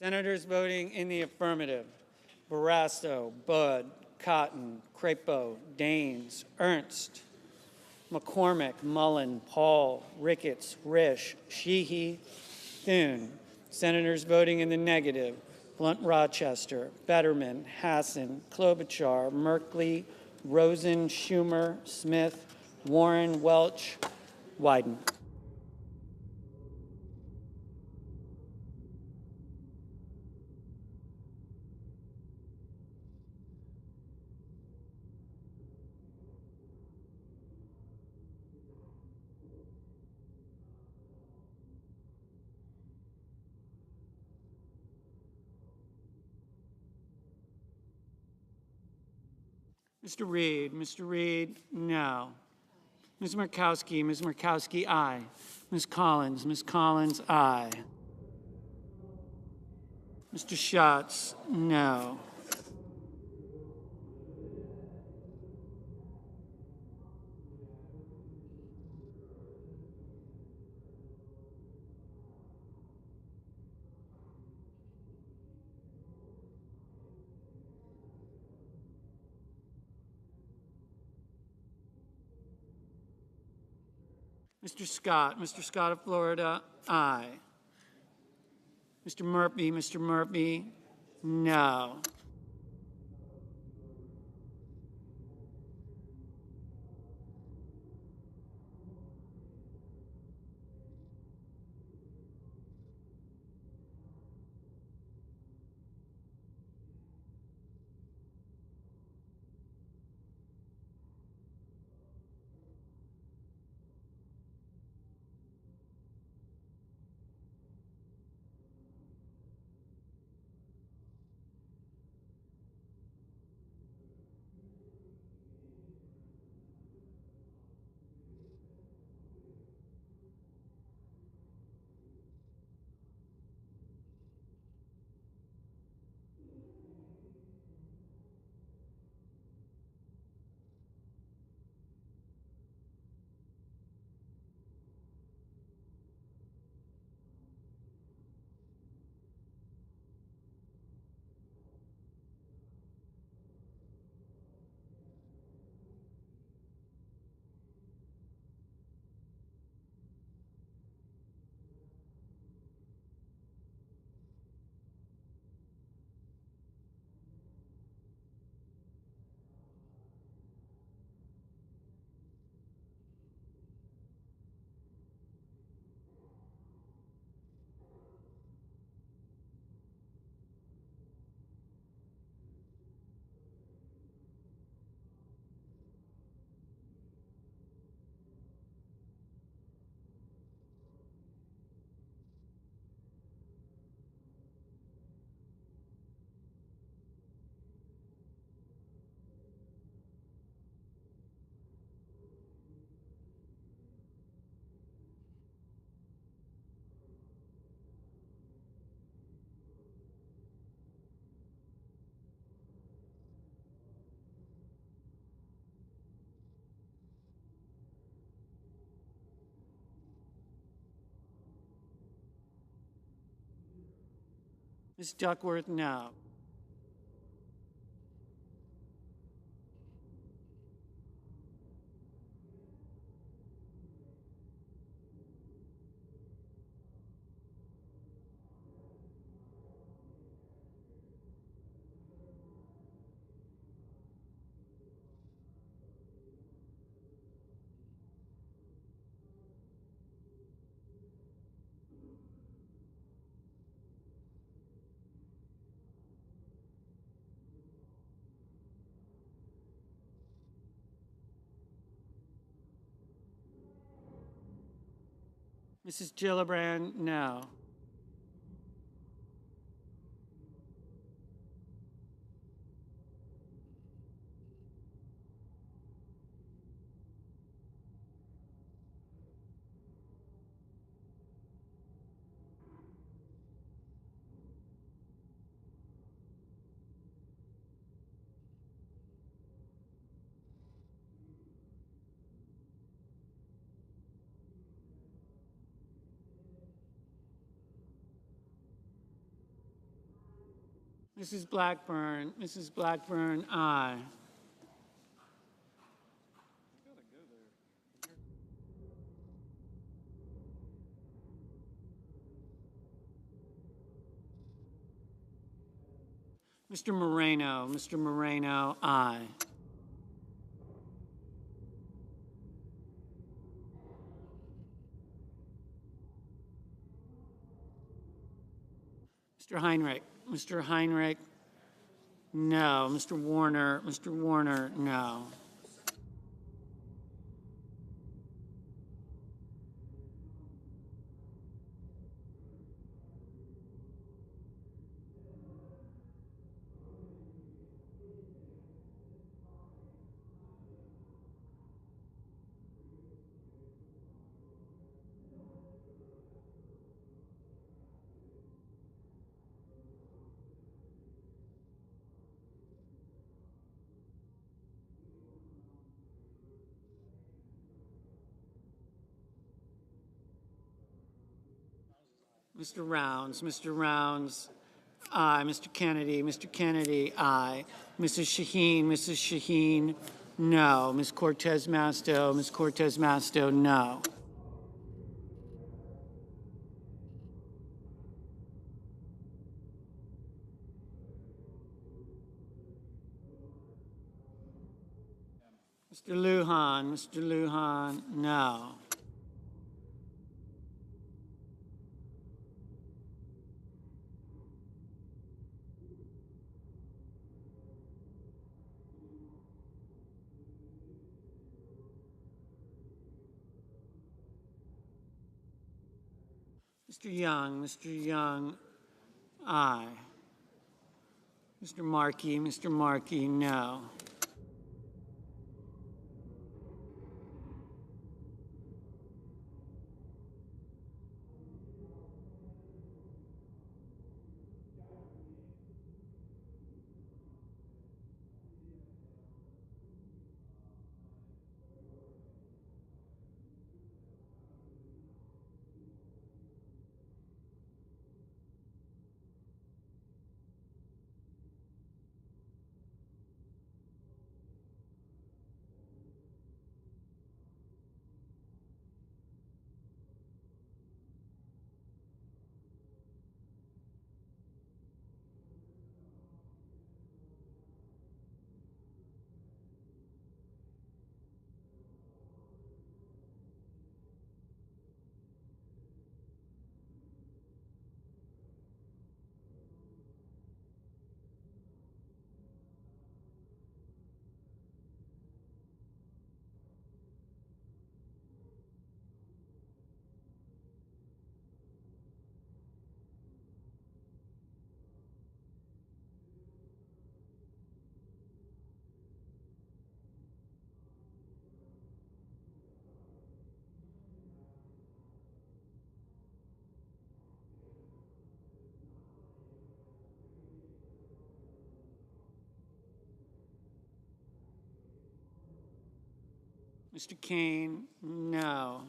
Senators voting in the affirmative: Barrasso, Budd, Cotton, Crapo, Daines, Ernst, McCormick, Mullen, Paul, Ricketts, Risch, Sheehy, Thune. Senators voting in the negative: Blunt, Rochester, Fetterman, Hassan, Klobuchar, Merkley, Rosen, Schumer, Smith, Warren, Welch, Wyden. Mr. Reed, no. Ms. Murkowski, aye. Ms. Collins, aye. Mr. Schatz, no. Mr. Scott of Florida, aye. Mr. Murphy, no. Ms. Duckworth, no. Mrs. Gillibrand, no. Mrs. Blackburn, aye. Mr. Moreno, aye. Mr. Heinrich, no. Mr. Warner, no. Mr. Rounds, aye. Mr. Kennedy, aye. Mrs. Shaheen, no. Ms. Cortez Masto, no. Mr. Lujan, no. Mr. Young, aye. Mr. Markey, no. Mr. Kane, no.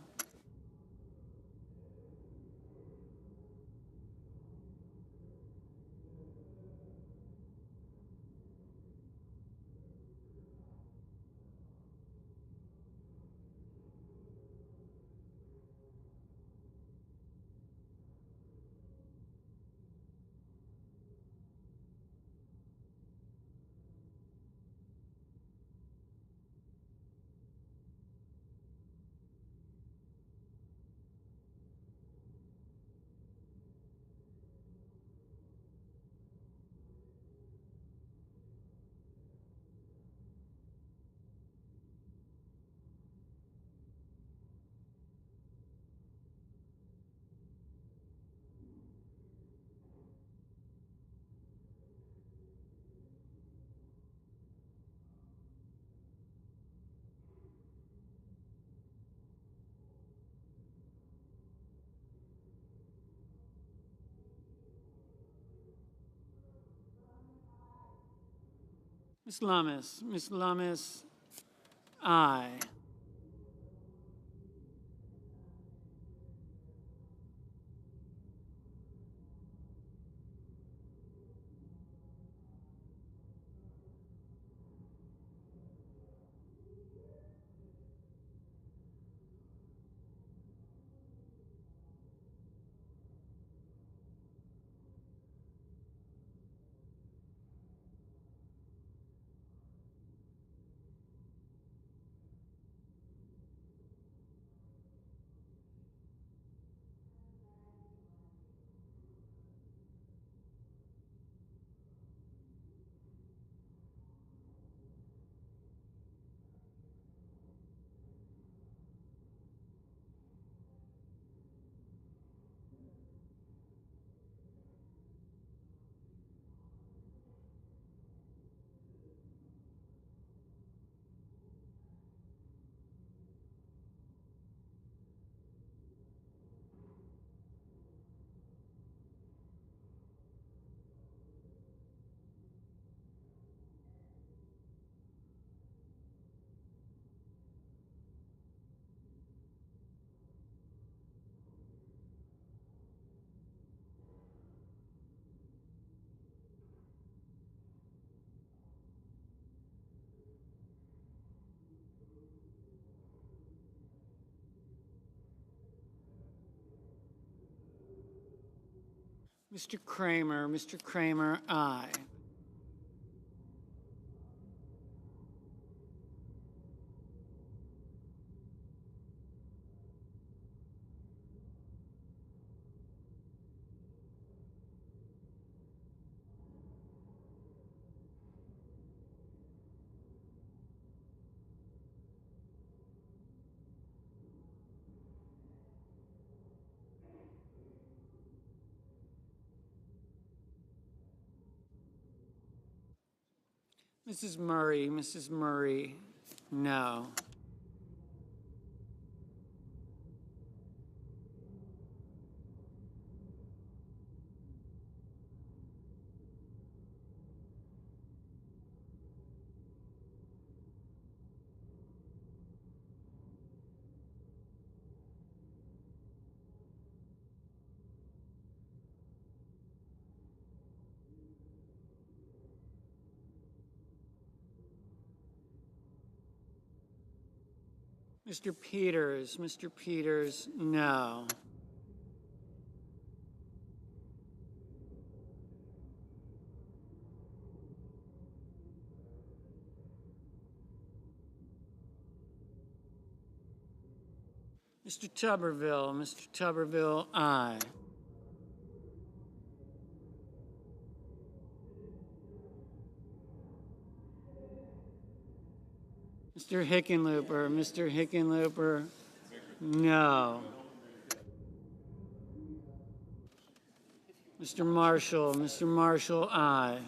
Ms. Lummis, aye. Mr. Kramer, aye. Mrs. Murray, no. Mr. Peters, no. Mr. Tuberville, aye. Mr. Hickenlooper, no. Mr. Marshall, aye.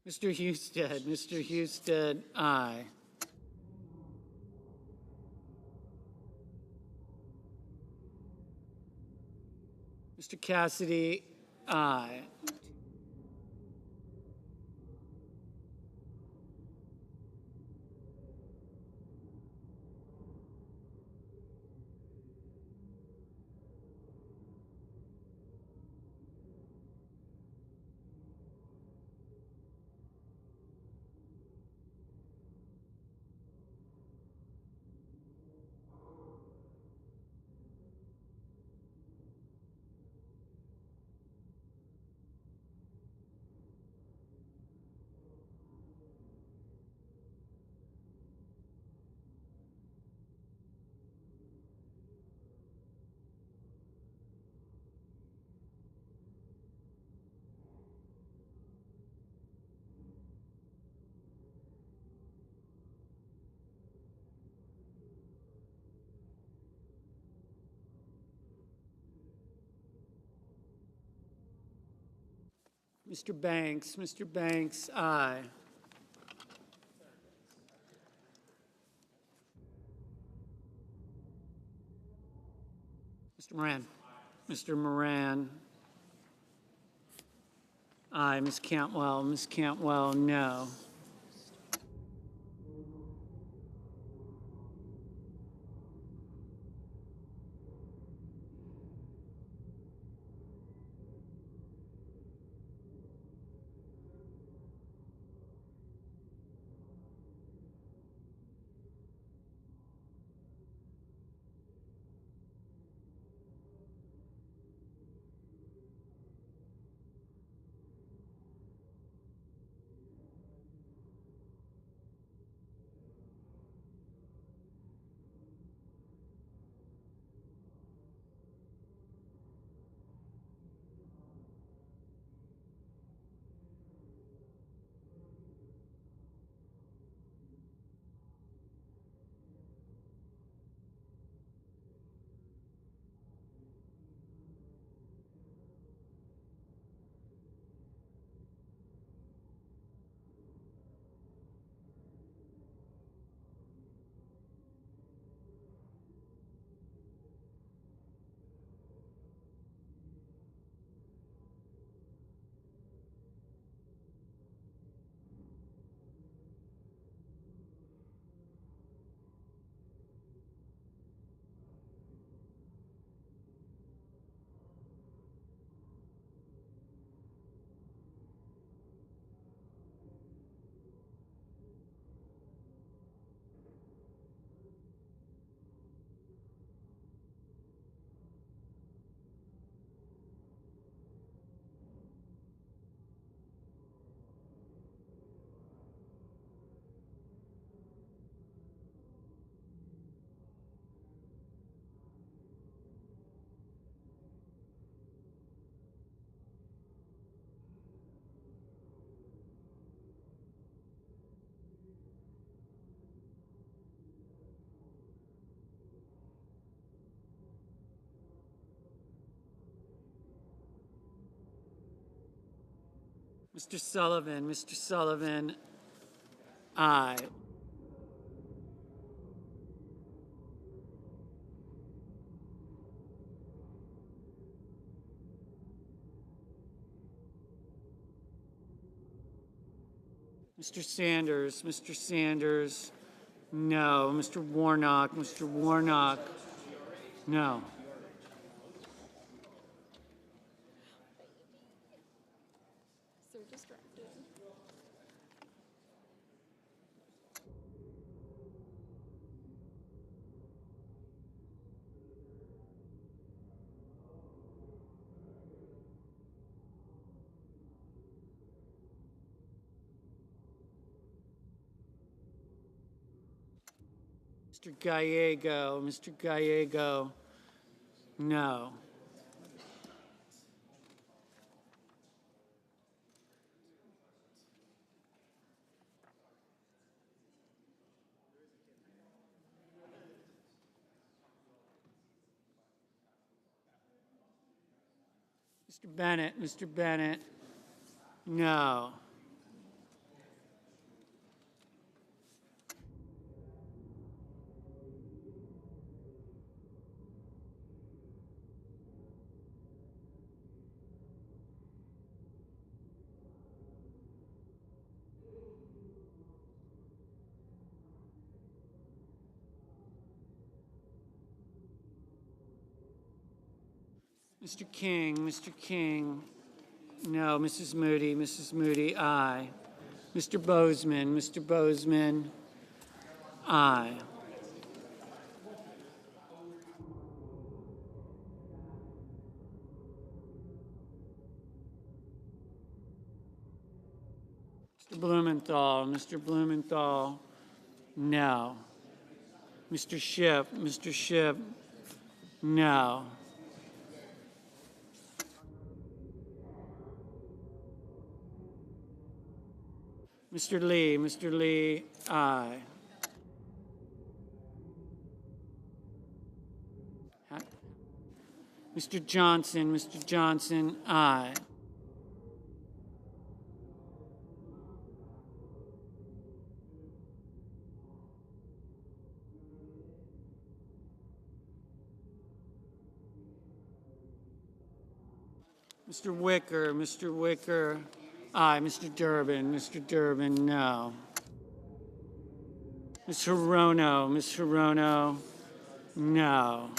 Mr. Husted, aye. Mr. Cassidy, aye. Mr. Banks, aye. Mr. Moran, aye. Ms. Cantwell, no. Mr. Sullivan, aye. Mr. Sanders, no. Mr. Warnock, no. So distracted. Mr. Gallego, no. Mr. Bennett, no. Mr. King, no. Mrs. Moody, aye. Mr. Bozeman, aye. Mr. Blumenthal, no. Mr. Schiff, no. Mr. Lee, aye. Mr. Johnson, aye. Mr. Wicker, aye. Mr. Durbin, no. Ms. Hirono, no.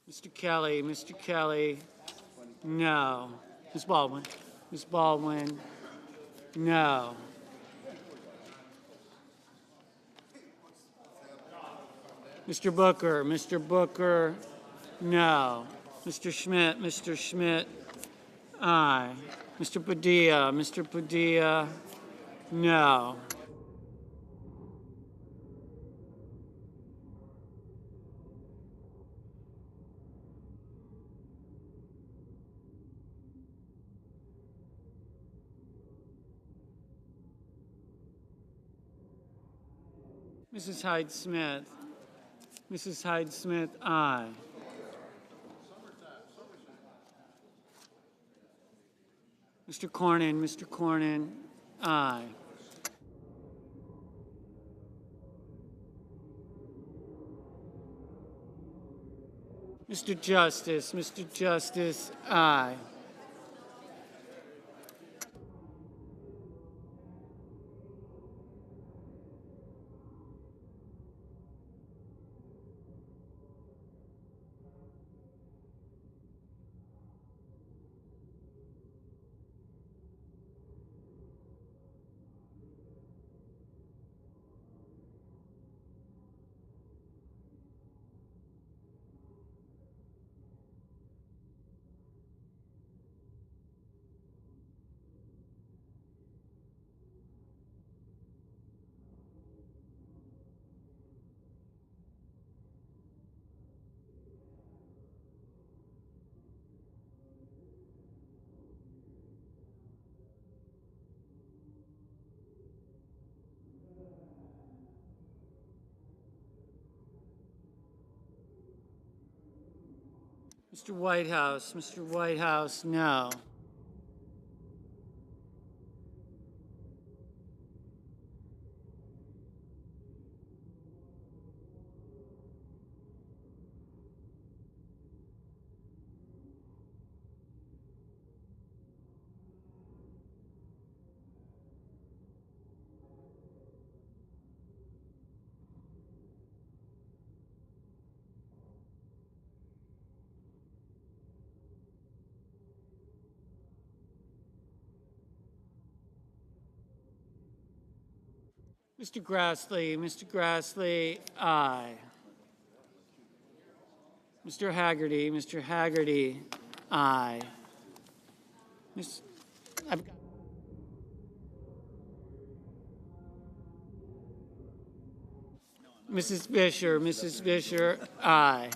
Mr. Kelly, no. Ms. Baldwin, no. Mr. Booker, no. Mr. Schmidt, aye. Mr. Padilla, no. Mrs. Hyde Smith, aye. Mr. Cornyn, aye. Mr. Justice, aye. Mr. Whitehouse, no. Mr. Grassley, aye. Mr. Haggerty, aye. Miss, I've got, Mrs. Fisher, aye.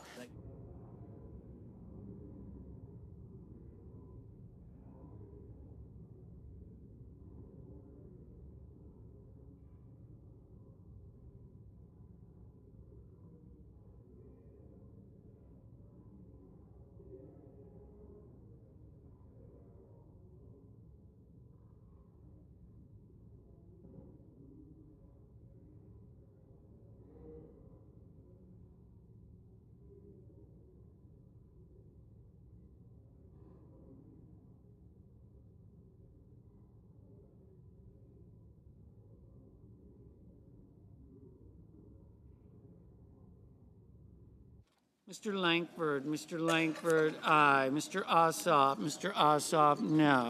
Mr. Langford, aye. Mr. Ossoff, no.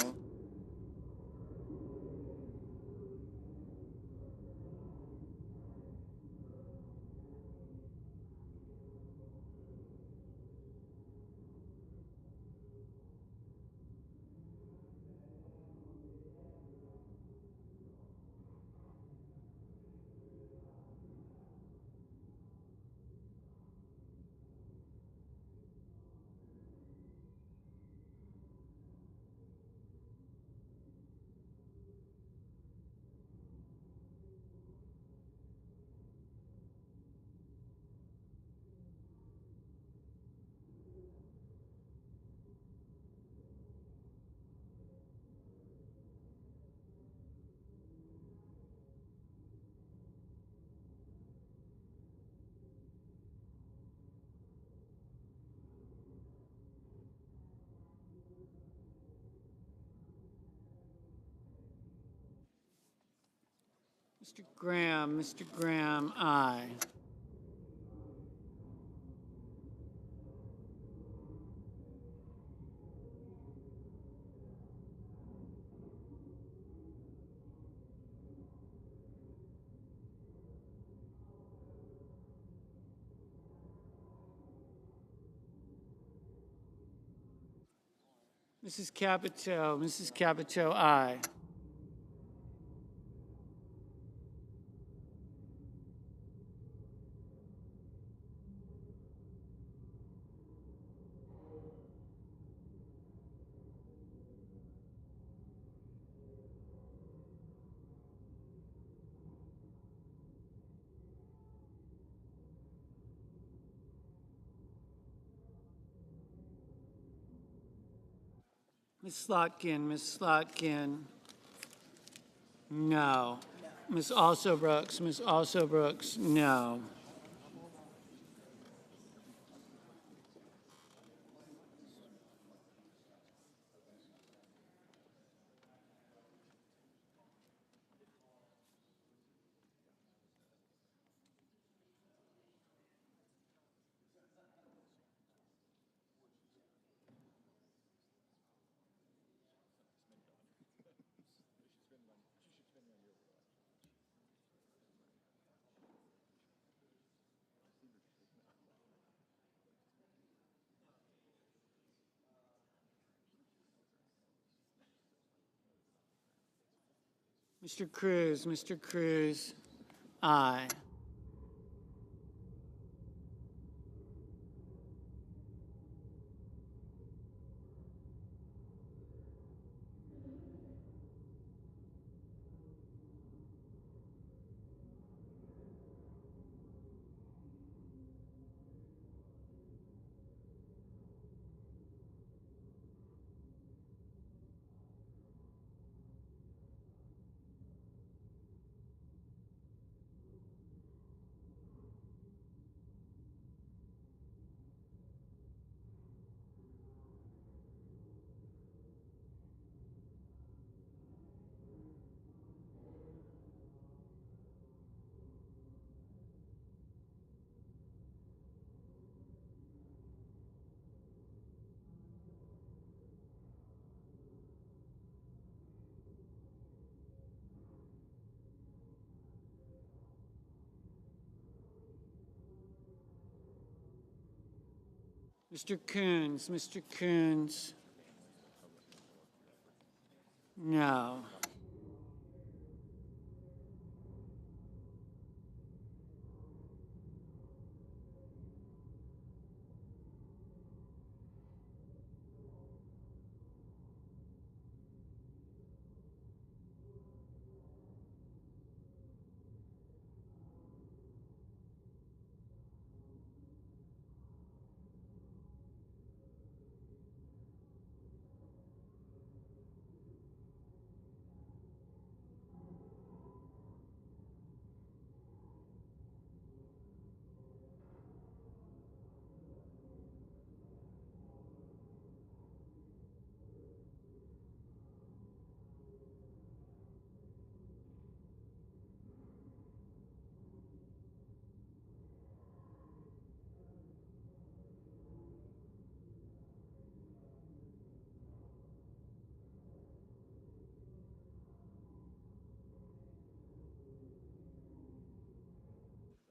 Mr. Graham, aye. Mrs. Capito, aye. Ms. Slotkin, no. Ms. Brooks, no. Mr. Cruz, aye. Mr. Coons, Mr. Coons. No.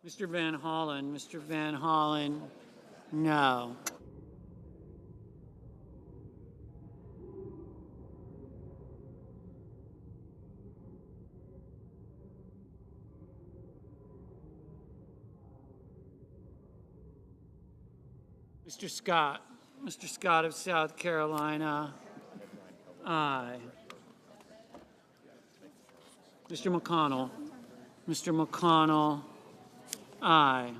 Mr. Van Hollen, Mr. Van Hollen. No. Mr. Scott, Mr. Scott of South Carolina. Aye. Mr. McConnell, Mr. McConnell. Aye.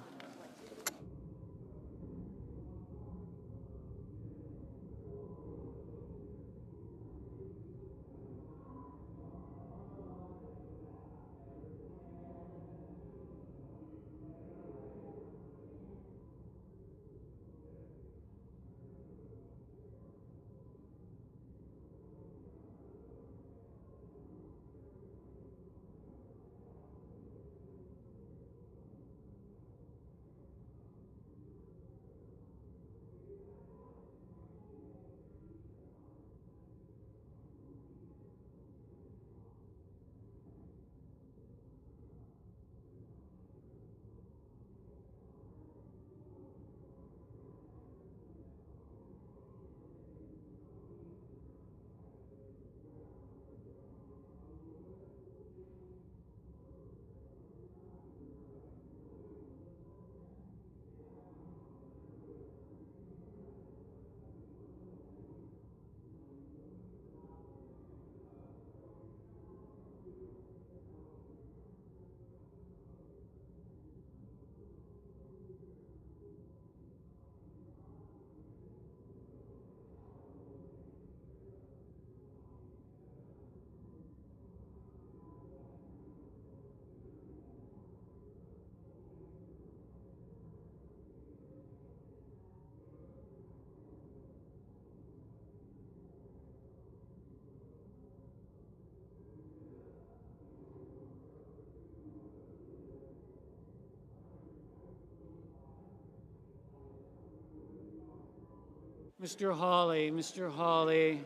Mr. Hawley, Mr. Hawley.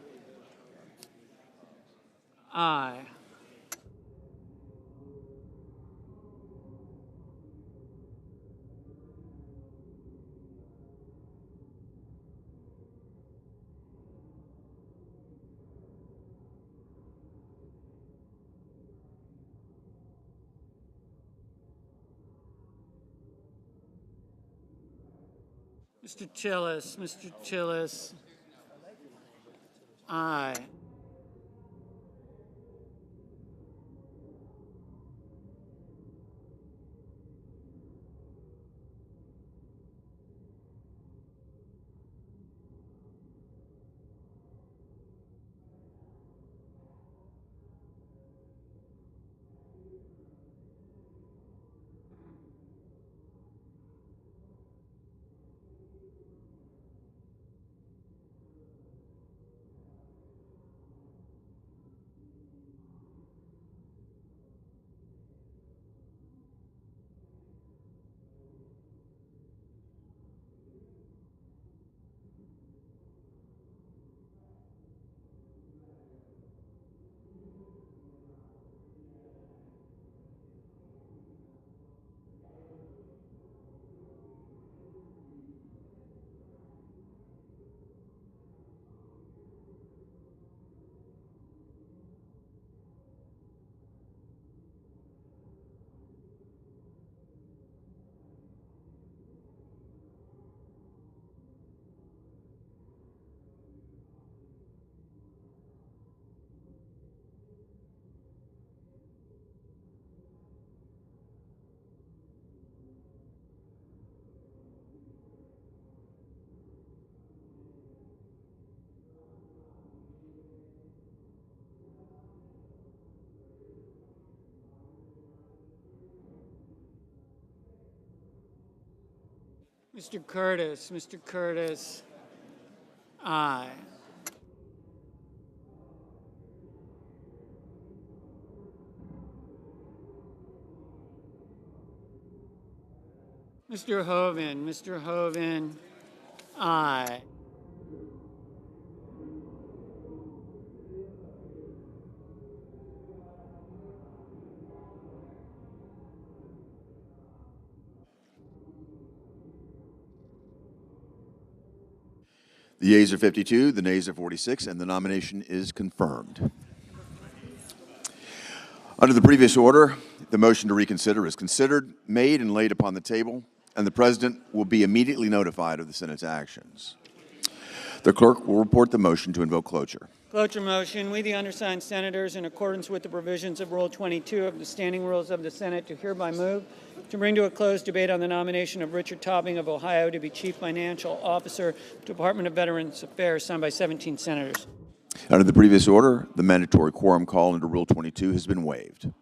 Aye. Mr. Tillis, Mr. Tillis. Aye. Mr. Curtis, aye. Mr. Hoven, aye. The yeas are 52, the nays are 46, and the nomination is confirmed. Under the previous order, the motion to reconsider is considered, made, and laid upon the table, and the President will be immediately notified of the Senate's actions. The clerk will report the motion to invoke cloture. Cloture motion. We, the undersigned senators, in accordance with the provisions of Rule 22 of the Standing Rules of the Senate, do hereby move to bring to a close debate on the nomination of Richard Topping of Ohio to be Chief Financial Officer, Department of Veterans Affairs, signed by 17 senators. Under the previous order, the mandatory quorum call under Rule 22 has been waived.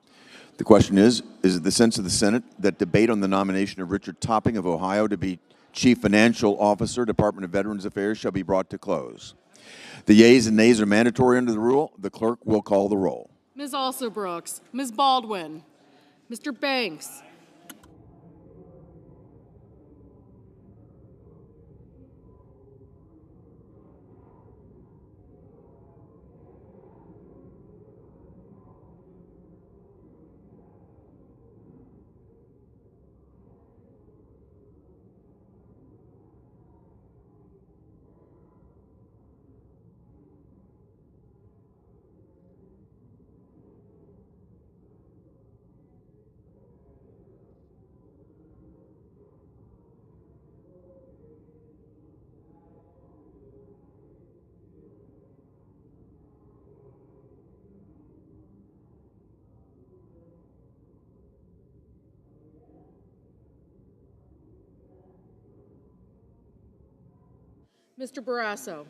The question is it the sense of the Senate that debate on the nomination of Richard Topping of Ohio to be Chief Financial Officer, Department of Veterans Affairs, shall be brought to close? The yeas and nays are mandatory under the rule. The clerk will call the roll. Ms. Alsobrooks, Ms. Baldwin, Mr. Banks, Mr. Barrasso.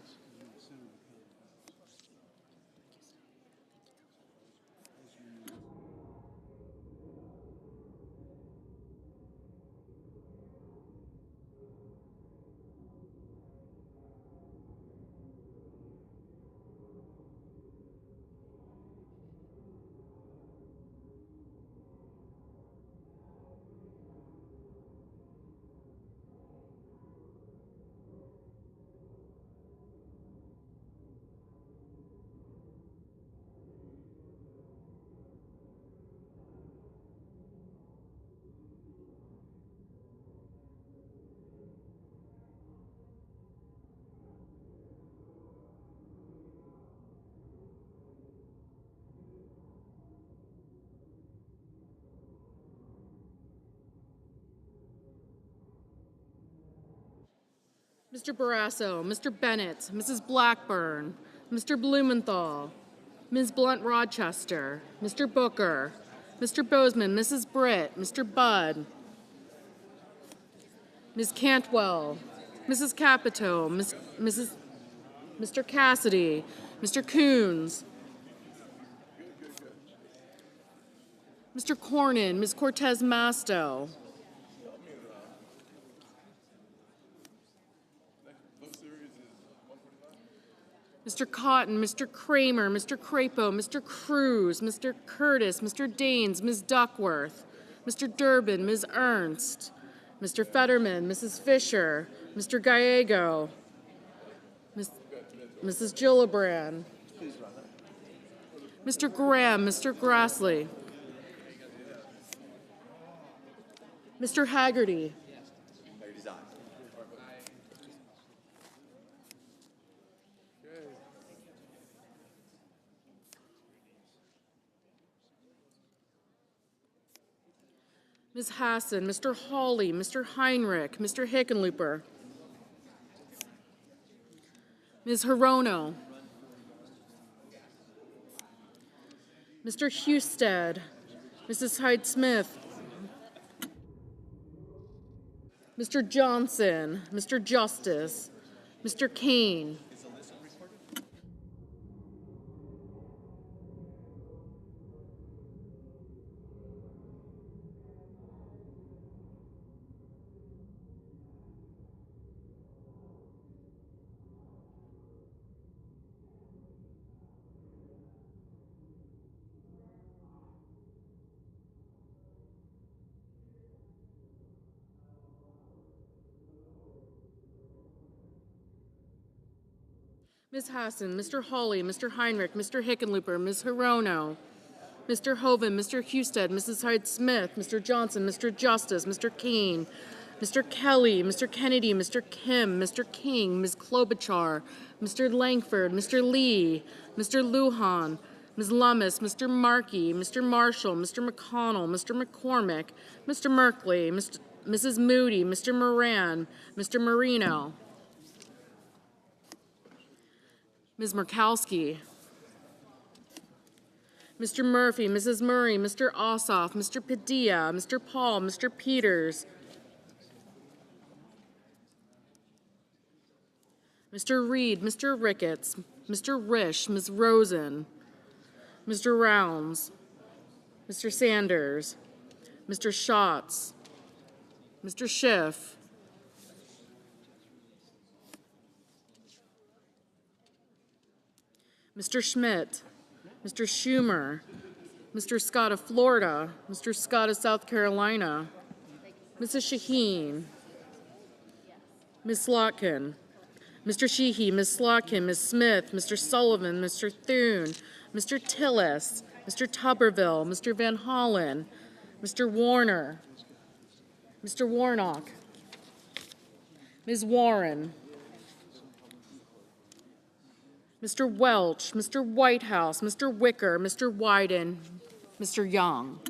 Mr. Barrasso, Mr. Bennett, Mrs. Blackburn, Mr. Blumenthal, Ms. Blunt-Rochester, Mr. Booker, Mr. Bozeman, Mrs. Britt, Mr. Budd, Ms. Cantwell, Mrs. Capito, Mr. Cassidy, Mr. Coons, Mr. Cornyn, Ms. Cortez Masto, Mr. Cotton, Mr. Kramer, Mr. Crapo, Mr. Cruz, Mr. Curtis, Mr. Daines, Ms. Duckworth, Mr. Durbin, Ms. Ernst, Mr. Fetterman, Mrs. Fisher, Mr. Gallego, Mrs. Gillibrand, Mr. Graham, Mr. Grassley, Mr. Haggerty, Ms. Hassan, Mr. Hawley, Mr. Heinrich, Mr. Hickenlooper, Ms. Hirono, Mr. Husted, Mrs. Hyde-Smith, Mr. Johnson, Mr. Justice, Mr. Kane, Ms. Hassan, Mr. Hawley, Mr. Heinrich, Mr. Hickenlooper, Ms. Hirono, Mr. Hoven, Mr. Husted, Mrs. Hyde-Smith, Mr. Johnson, Mr. Justice, Mr. Kane, Mr. Kelly, Mr. Kennedy, Mr. Kim, Mr. King, Ms. Klobuchar, Mr. Langford, Mr. Lee, Mr. Lujan, Ms. Lummis, Mr. Markey, Mr. Marshall, Mr. McConnell, Mr. McCormick, Mr. Merkley, Mrs. Moody, Mr. Moran, Mr. Marino, Ms. Murkowski, Mr. Murphy, Mrs. Murray, Mr. Ossoff, Mr. Padilla, Mr. Paul, Mr. Peters, Mr. Reed, Mr. Ricketts, Mr. Risch, Ms. Rosen, Mr. Rounds, Mr. Sanders, Mr. Schatz, Mr. Schiff, Mr. Schmidt, Mr. Schumer, Mr. Scott of Florida, Mr. Scott of South Carolina, Mrs. Shaheen, Ms. Slotkin, Mr. Sheehy, Ms. Slotkin, Ms. Smith, Mr. Sullivan, Mr. Thune, Mr. Tillis, Mr. Tuberville, Mr. Van Hollen, Mr. Warner, Mr. Warnock, Ms. Warren, Mr. Welch, Mr. Whitehouse, Mr. Wicker, Mr. Wyden, Mr. Young.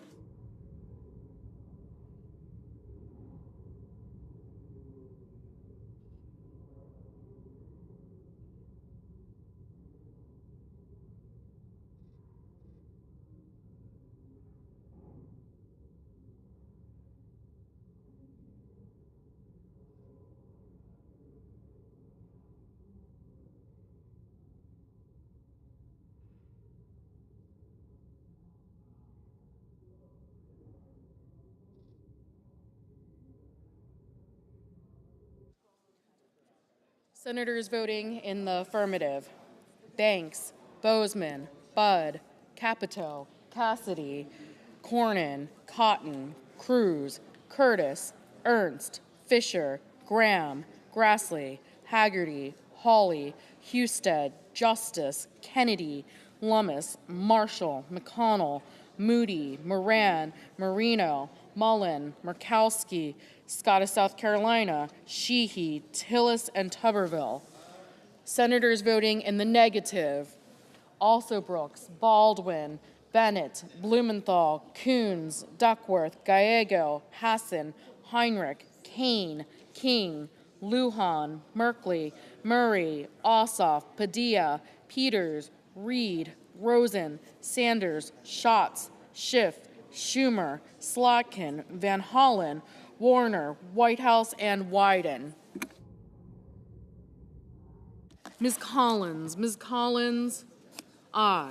Senators voting in the affirmative: Banks, Bozeman, Budd, Capito, Cassidy, Cornyn, Cotton, Cruz, Curtis, Ernst, Fisher, Graham, Grassley, Haggerty, Hawley, Husted, Justice, Kennedy, Lummis, Marshall, McConnell, Moody, Moran, Marino, Mullen, Murkowski, Scott of South Carolina, Sheehy, Tillis, and Tuberville. Senators voting in the negative: also Brooks, Baldwin, Bennett, Blumenthal, Coons, Duckworth, Gallego, Hassan, Heinrich, Kane, King, Lujan, Merkley, Murray, Ossoff, Padilla, Peters, Reed, Rosen, Sanders, Schatz, Schiff, Schumer, Slotkin, Van Hollen, Warner, Whitehouse, and Wyden. Ms. Collins, aye.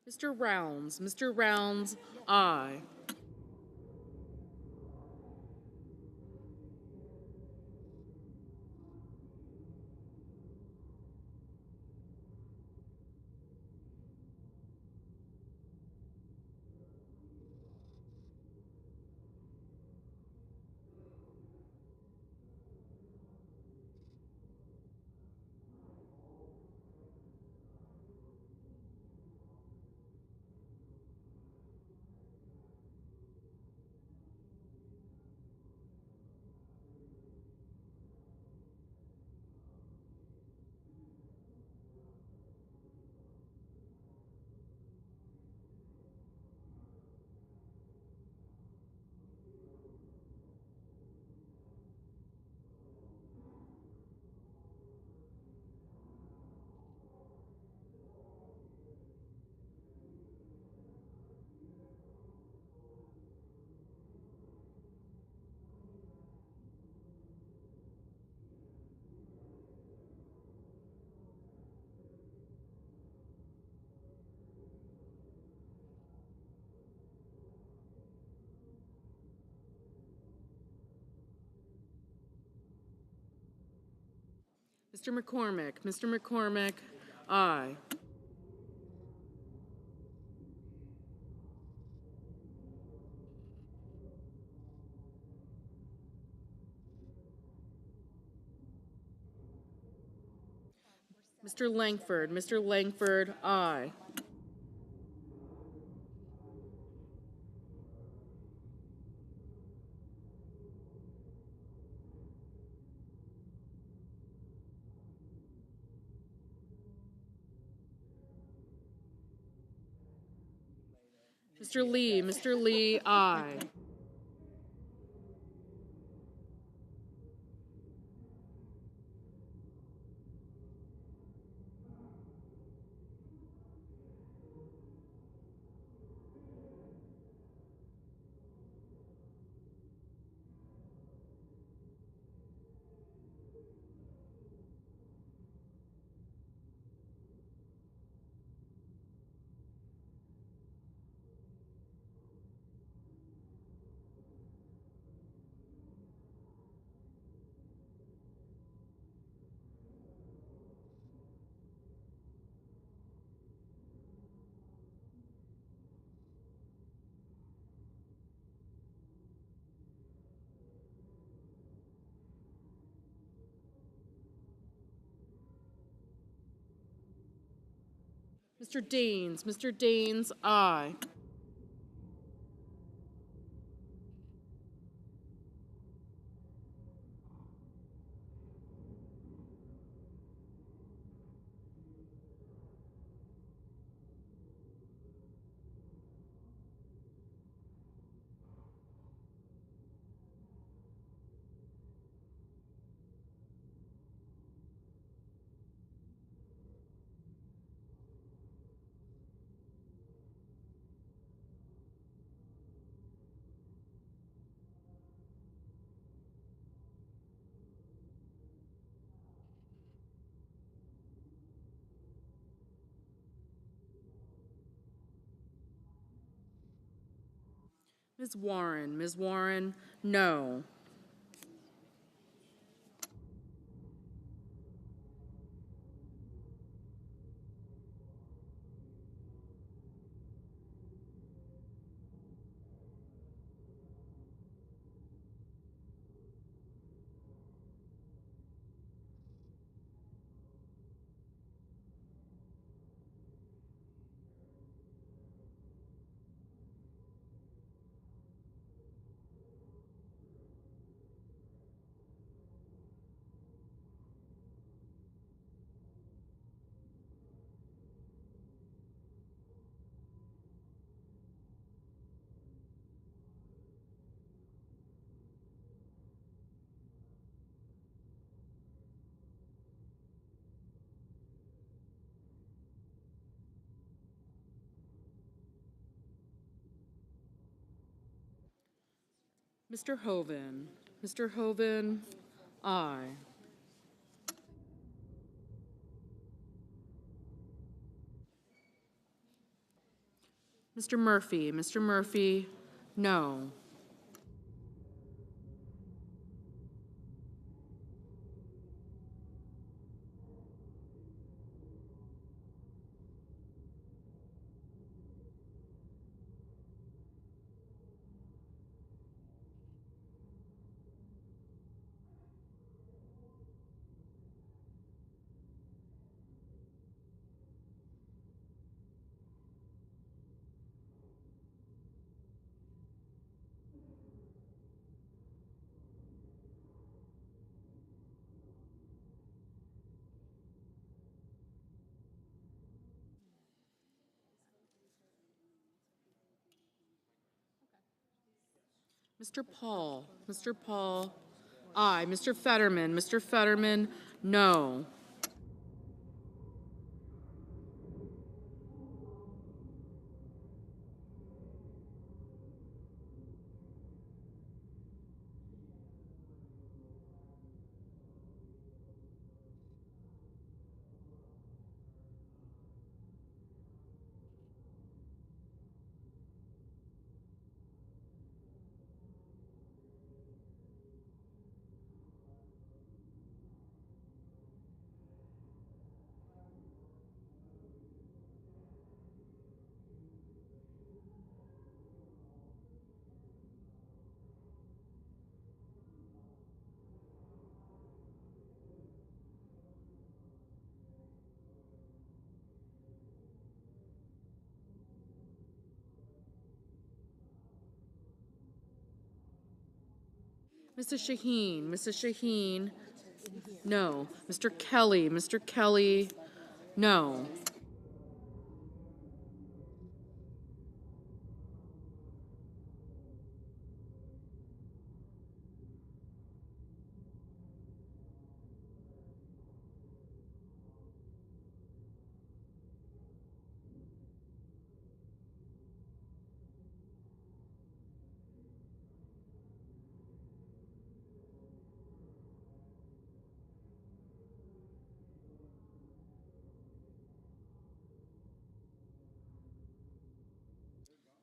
Mr. Rounds, aye. Mr. McCormick. Mr. McCormick, aye. Mr. Langford. Mr. Langford, aye. Mr. Lee. Mr. Lee, aye. Mr. Daines. Mr. Daines, aye. Ms. Warren. Ms. Warren, no. Mr. Hoven. Mr. Hoven, aye. Mr. Murphy. Mr. Murphy, no. Mr. Paul. Mr. Paul, aye. Mr. Fetterman. Mr. Fetterman, no. Mrs. Shaheen, Mrs. Shaheen, no. Mr. Kelly, no.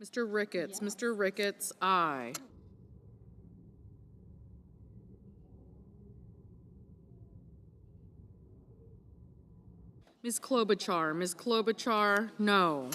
Mr. Ricketts, aye. Ms. Klobuchar, no.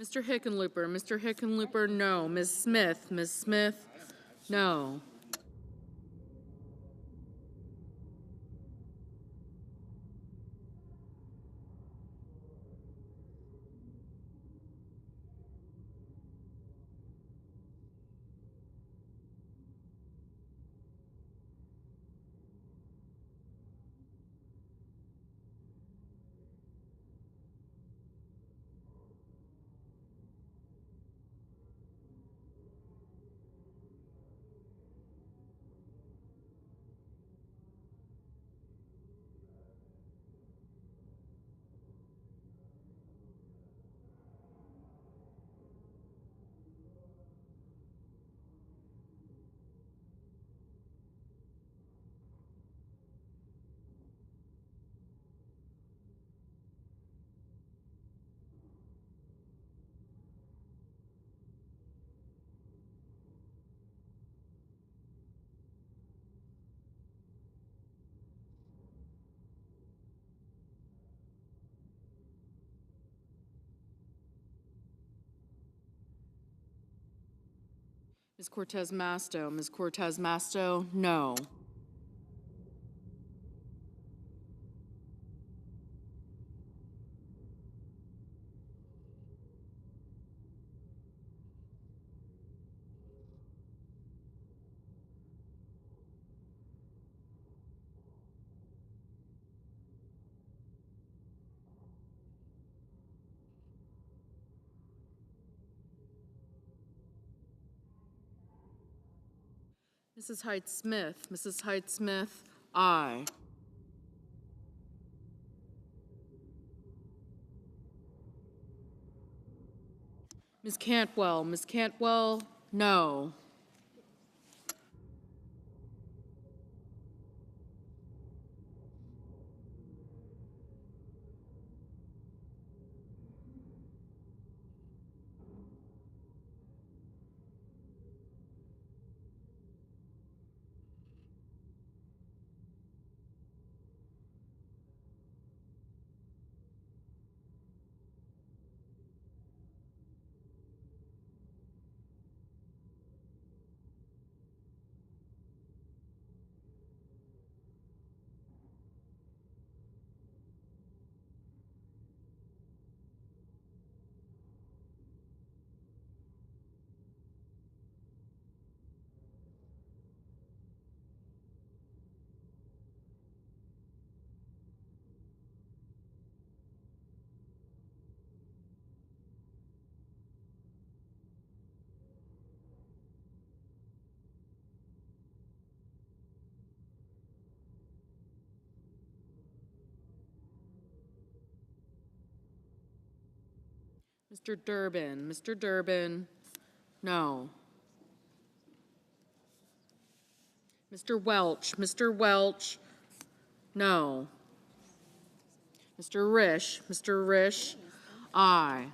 Mr. Hickenlooper, no. Ms. Smith, no. Ms. Cortez Masto, no. Mrs. Height Smith, aye. Ms. Cantwell, no. Mr. Durbin, Mr. Durbin, no. Mr. Welch, no. Mr. Risch, aye.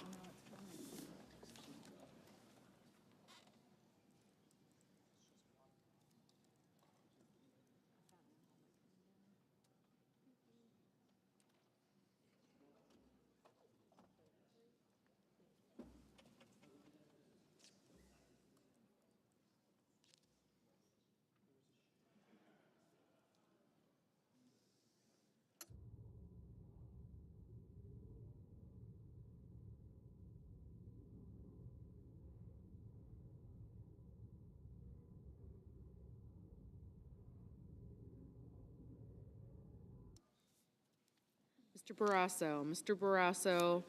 Mr. Barrasso,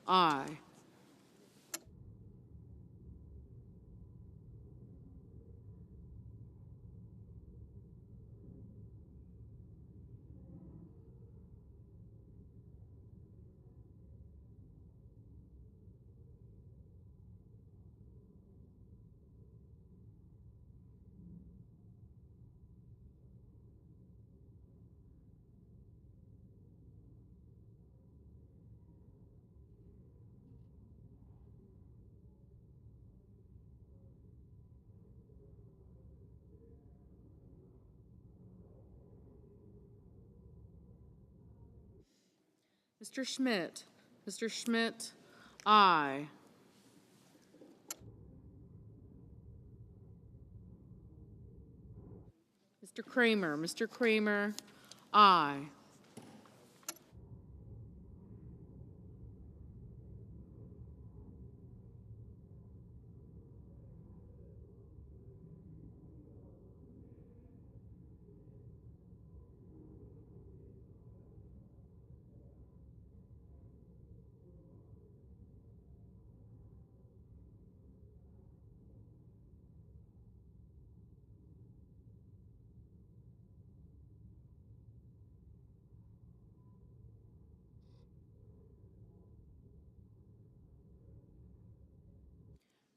aye. Mr. Schmidt, aye. Mr. Kramer, aye.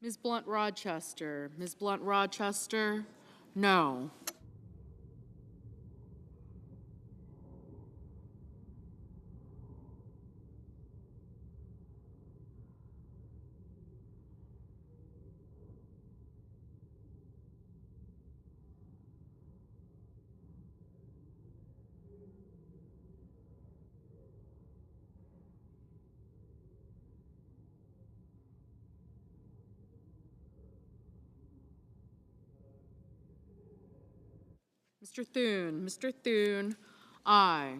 Ms. Blunt Rochester, no. Mr. Thune, aye.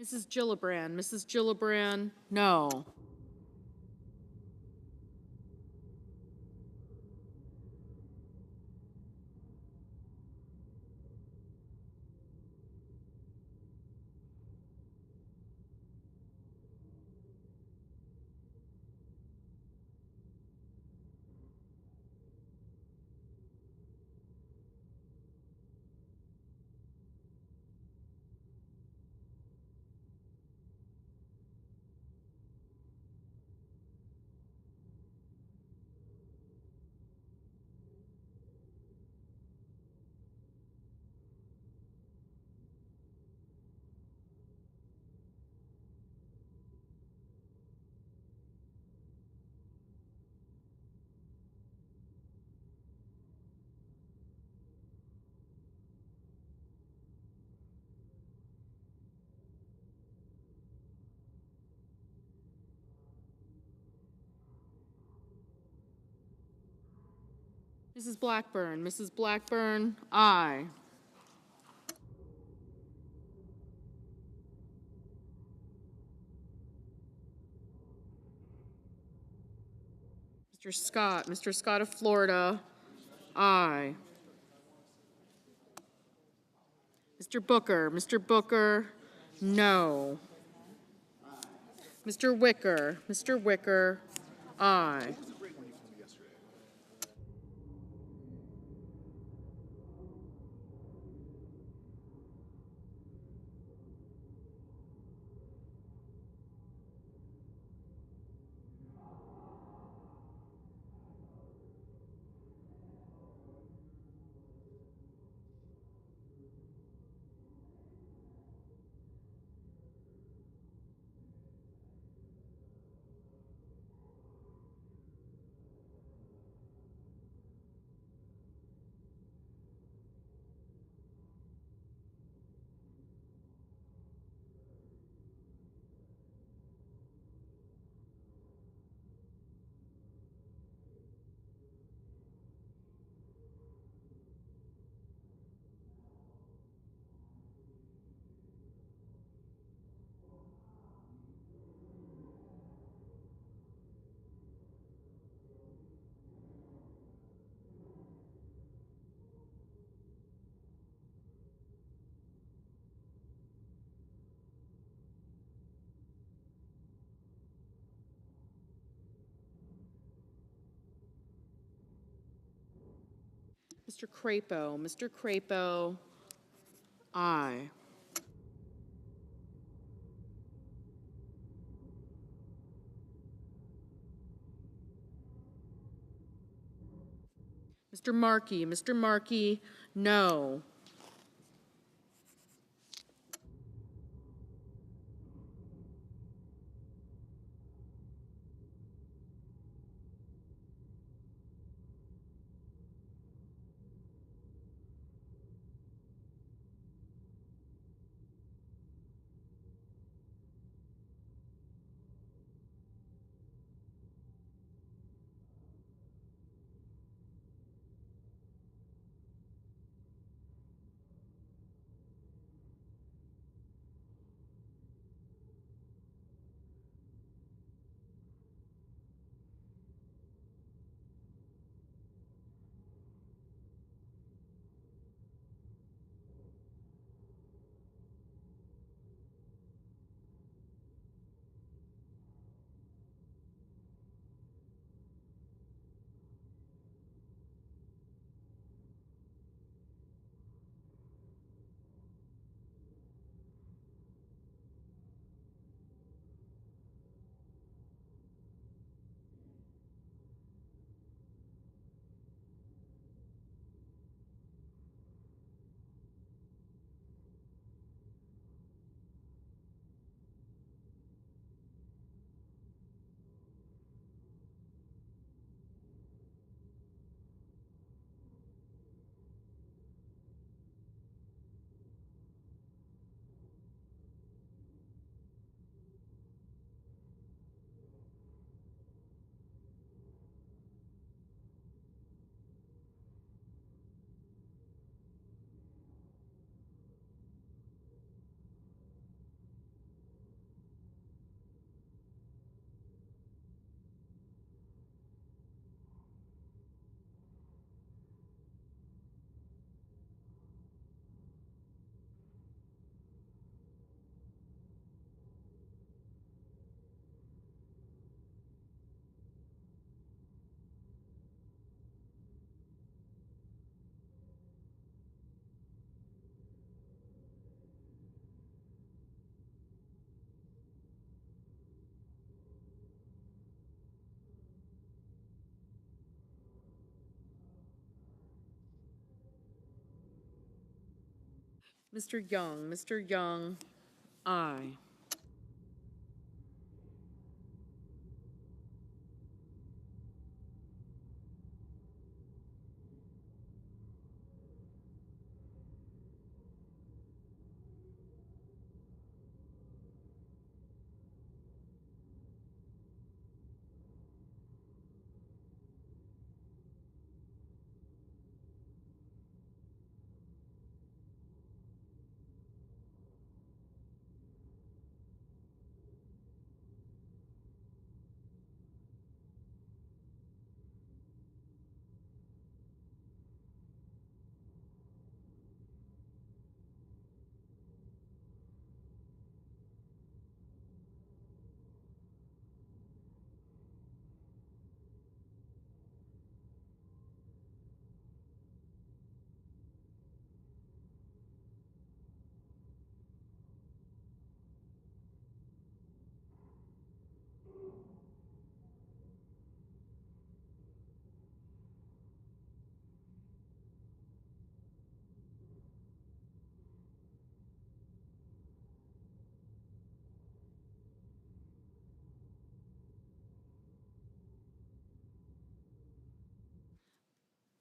Mrs. Gillibrand, no. Mrs. Blackburn, Mrs. Blackburn, aye. Mr. Scott of Florida, aye. Mr. Booker, no. Mr. Wicker, aye. Mr. Crapo, aye. Mr. Markey, no. Mr. Young, aye.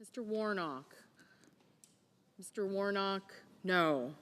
Mr. Warnock. Mr. Warnock, no.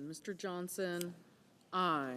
Mr. Johnson, aye.